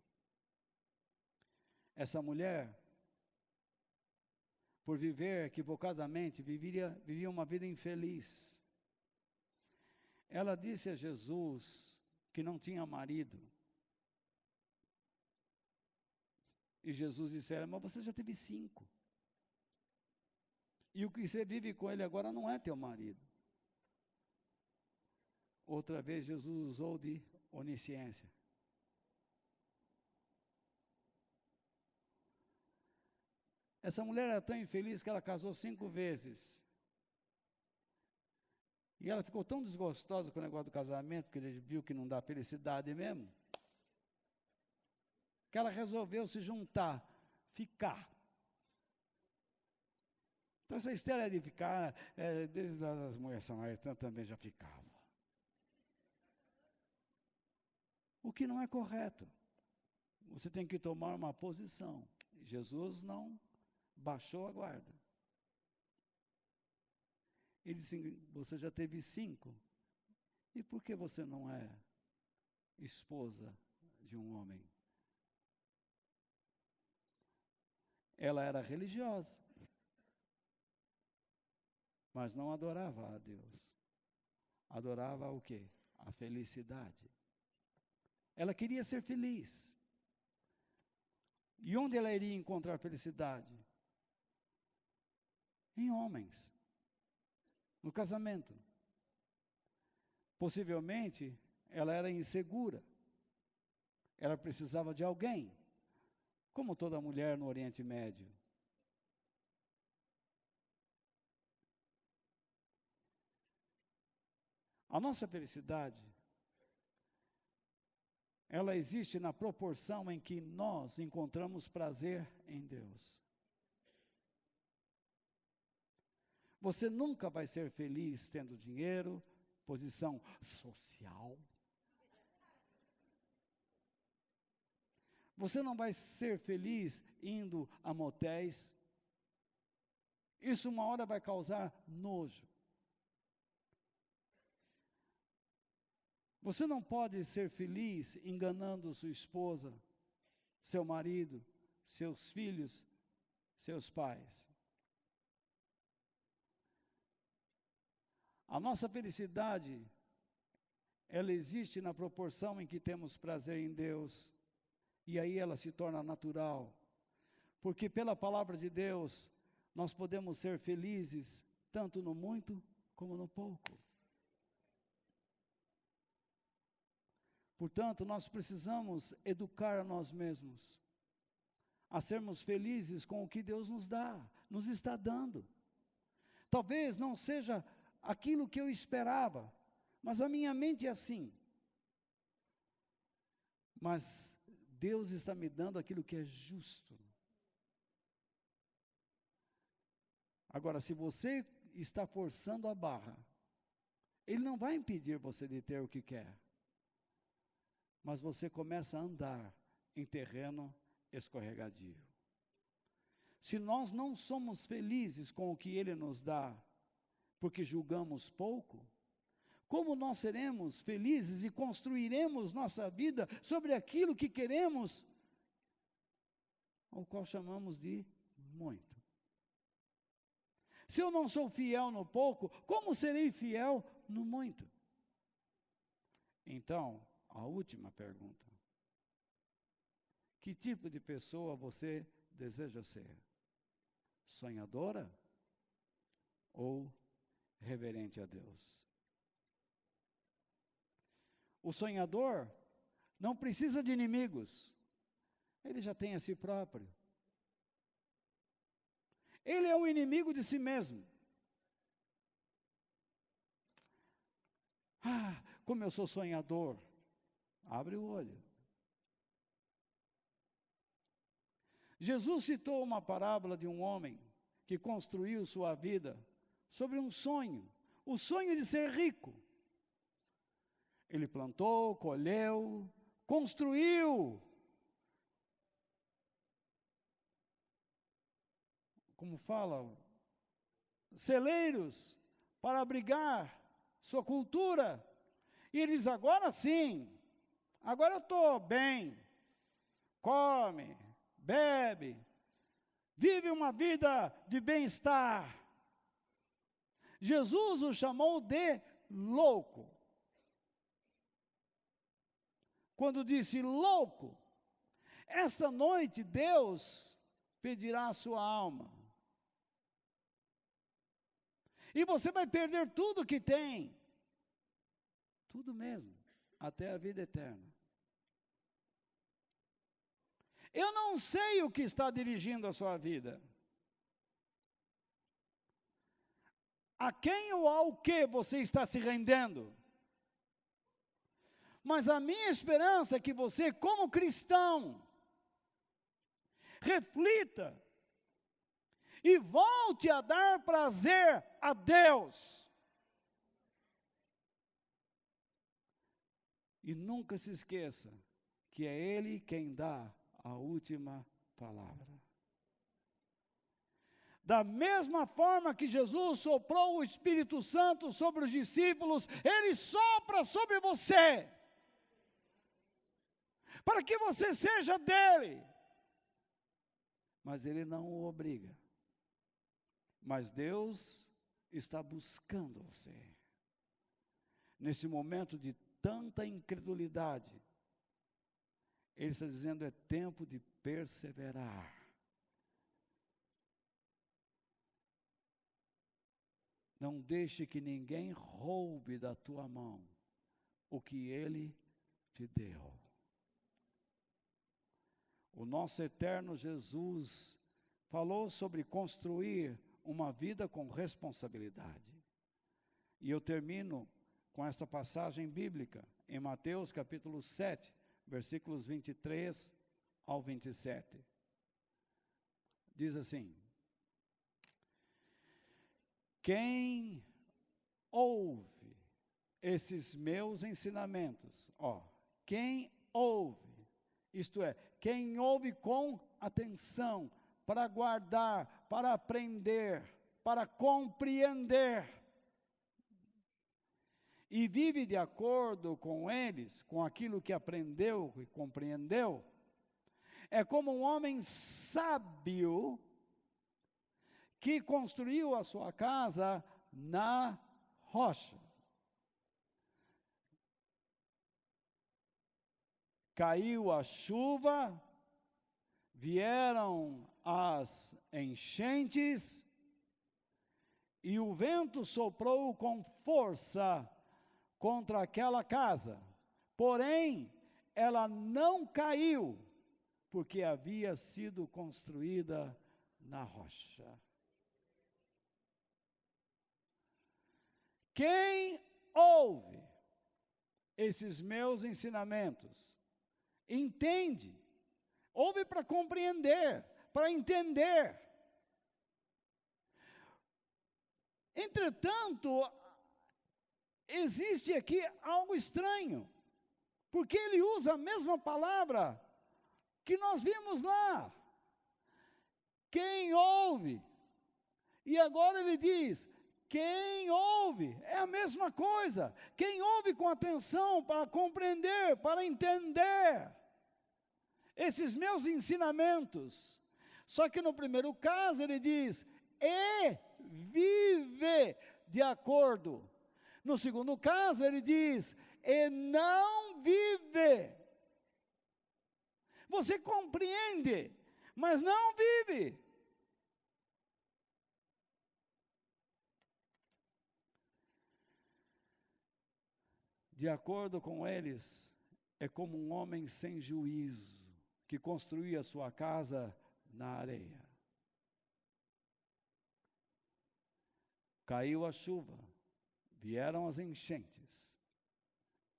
Essa mulher, por viver equivocadamente, vivia uma vida infeliz. Ela disse a Jesus que não tinha marido. E Jesus disse a ela, mas você já teve 5. E o que você vive com ele agora não é teu marido. Outra vez Jesus usou de onisciência. Essa mulher era tão infeliz que ela casou 5 vezes. E ela ficou tão desgostosa com o negócio do casamento, porque ele viu que não dá felicidade mesmo, que ela resolveu se juntar, ficar. Então essa história de ficar, desde as mulheres samaritanas também já ficavam. O que não é correto. Você tem que tomar uma posição. Jesus não baixou a guarda. Ele disse, você já teve 5. E por que você não é esposa de um homem? Ela era religiosa, mas não adorava a Deus. Adorava o quê? A felicidade. Ela queria ser feliz. E onde ela iria encontrar felicidade? Em homens. No casamento. Possivelmente, ela era insegura. Ela precisava de alguém. Como toda mulher no Oriente Médio. A nossa felicidade, ela existe na proporção em que nós encontramos prazer em Deus. Você nunca vai ser feliz tendo dinheiro, posição social. Você não vai ser feliz indo a motéis. Isso uma hora vai causar nojo. Você não pode ser feliz enganando sua esposa, seu marido, seus filhos, seus pais. A nossa felicidade, ela existe na proporção em que temos prazer em Deus, e aí ela se torna natural, porque pela palavra de Deus, nós podemos ser felizes, tanto no muito como no pouco. Portanto, nós precisamos educar a nós mesmos, a sermos felizes com o que Deus nos dá, nos está dando. Talvez não seja aquilo que eu esperava, mas a minha mente é assim. mas Deus está me dando aquilo que é justo. Agora, se você está forçando a barra, Ele não vai impedir você de ter o que quer, mas você começa a andar em terreno escorregadio. Se nós não somos felizes com o que Ele nos dá, porque julgamos pouco, como nós seremos felizes e construiremos nossa vida sobre aquilo que queremos, ao qual chamamos de muito? Se eu não sou fiel no pouco, como serei fiel no muito? Então, a última pergunta: que tipo de pessoa você deseja ser? Sonhadora ou reverente a Deus? O sonhador não precisa de inimigos, ele já tem a si próprio. Ele é o inimigo de si mesmo. Como eu sou sonhador, abre o olho. Jesus citou uma parábola de um homem que construiu sua vida sobre um sonho, o sonho de ser rico. Ele plantou, colheu, construiu, como fala, celeiros para abrigar sua cultura. E ele diz: agora sim, agora eu estou bem, come, bebe, vive uma vida de bem-estar. Jesus o chamou de louco. Quando disse louco, esta noite Deus pedirá a sua alma. E você vai perder tudo que tem. Tudo mesmo, até a vida eterna. Eu não sei o que está dirigindo a sua vida. A quem ou ao que você está se rendendo? Mas a minha esperança é que você, como cristão, reflita e volte a dar prazer a Deus. E nunca se esqueça que é Ele quem dá a última palavra. Da mesma forma que Jesus soprou o Espírito Santo sobre os discípulos, Ele sopra sobre você, para que você seja dele. Mas Ele não o obriga. Mas Deus está buscando você. Nesse momento de tanta incredulidade, Ele está dizendo: é tempo de perseverar. Não deixe que ninguém roube da tua mão o que Ele te deu. O nosso eterno Jesus falou sobre construir uma vida com responsabilidade. E eu termino com esta passagem bíblica, em Mateus capítulo 7, versículos 23 ao 27. Diz assim: quem ouve esses meus ensinamentos, quem ouve, isto é, quem ouve com atenção, para guardar, para aprender, para compreender, e vive de acordo com eles, com aquilo que aprendeu e compreendeu, é como um homem sábio que construiu a sua casa na rocha. Caiu a chuva, vieram as enchentes, e o vento soprou com força contra aquela casa. Porém, ela não caiu, porque havia sido construída na rocha. Quem ouve esses meus ensinamentos entende, ouve para compreender, para entender. Entretanto, existe aqui algo estranho, porque ele usa a mesma palavra que nós vimos lá. Quem ouve? E agora ele diz, quem ouve? É a mesma coisa. Quem ouve com atenção para compreender, para entender esses meus ensinamentos. Só que no primeiro caso ele diz, e vive de acordo. No segundo caso ele diz, e não vive. Você compreende, mas não vive. De acordo com eles, é como um homem sem juízo, que construía sua casa na areia. Caiu a chuva, vieram as enchentes,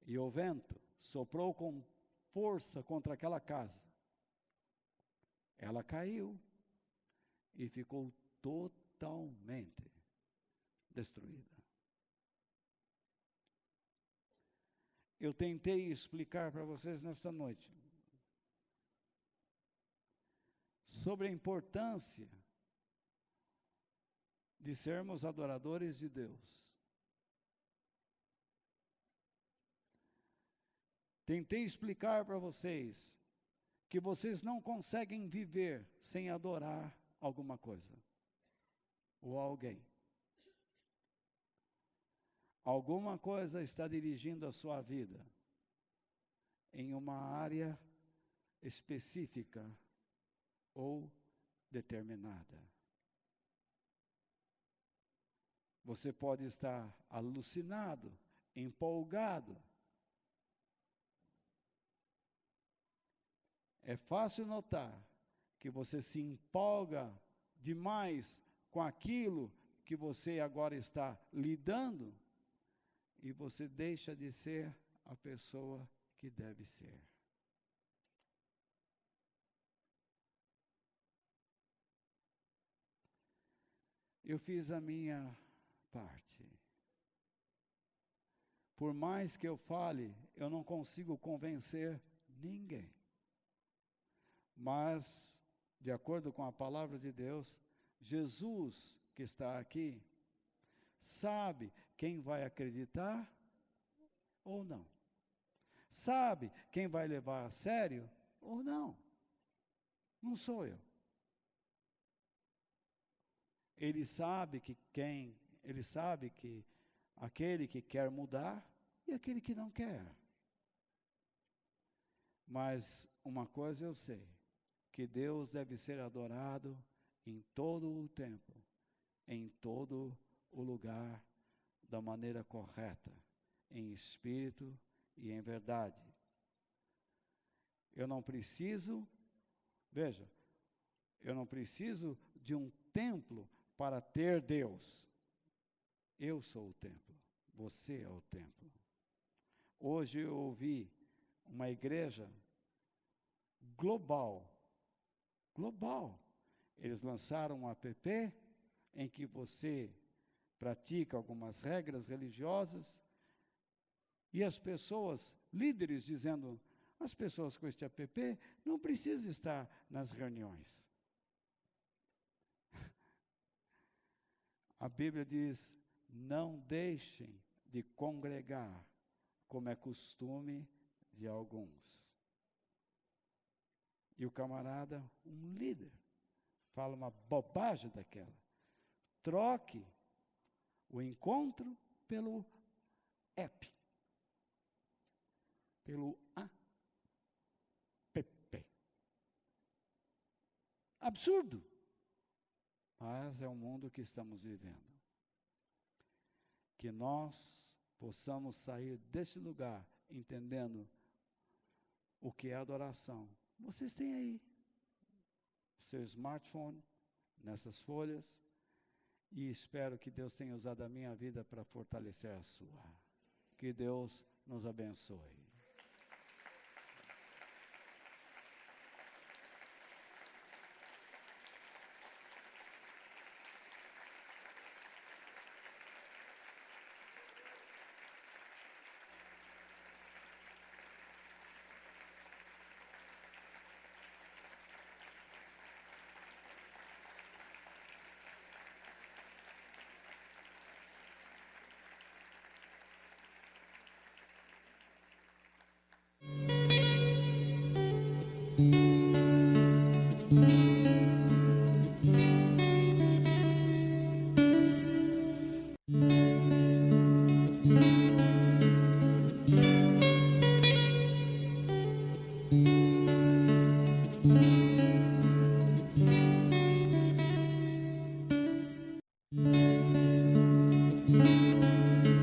e o vento soprou com força contra aquela casa. Ela caiu e ficou totalmente destruída. Eu tentei explicar para vocês nesta noite sobre a importância de sermos adoradores de Deus. Tentei explicar para vocês que vocês não conseguem viver sem adorar alguma coisa ou alguém. Alguma coisa está dirigindo a sua vida em uma área específica ou determinada. Você pode estar alucinado, empolgado. É fácil notar que você se empolga demais com aquilo que você agora está lidando e você deixa de ser a pessoa que deve ser. Eu fiz a minha parte. Por mais que eu fale, eu não consigo convencer ninguém. Mas, de acordo com a palavra de Deus, Jesus, que está aqui, sabe quem vai acreditar ou não. Sabe quem vai levar a sério ou não. Não sou eu. Ele sabe que aquele que quer mudar e aquele que não quer. Mas uma coisa eu sei, que Deus deve ser adorado em todo o tempo, em todo o lugar, da maneira correta, em espírito e em verdade. Eu não preciso de um templo para ter Deus. Eu sou o templo, você é o templo. Hoje eu ouvi uma igreja global. Eles lançaram um app em que você pratica algumas regras religiosas e as pessoas, líderes dizendo, as pessoas com este app não precisam estar nas reuniões. A Bíblia diz, não deixem de congregar, como é costume de alguns. E o camarada, um líder, fala uma bobagem daquela. Troque o encontro pelo app. Pelo app. Absurdo. Mas é o mundo que estamos vivendo. Que nós possamos sair desse lugar entendendo o que é adoração. Vocês têm aí seu smartphone, nessas folhas, e espero que Deus tenha usado a minha vida para fortalecer a sua. Que Deus nos abençoe.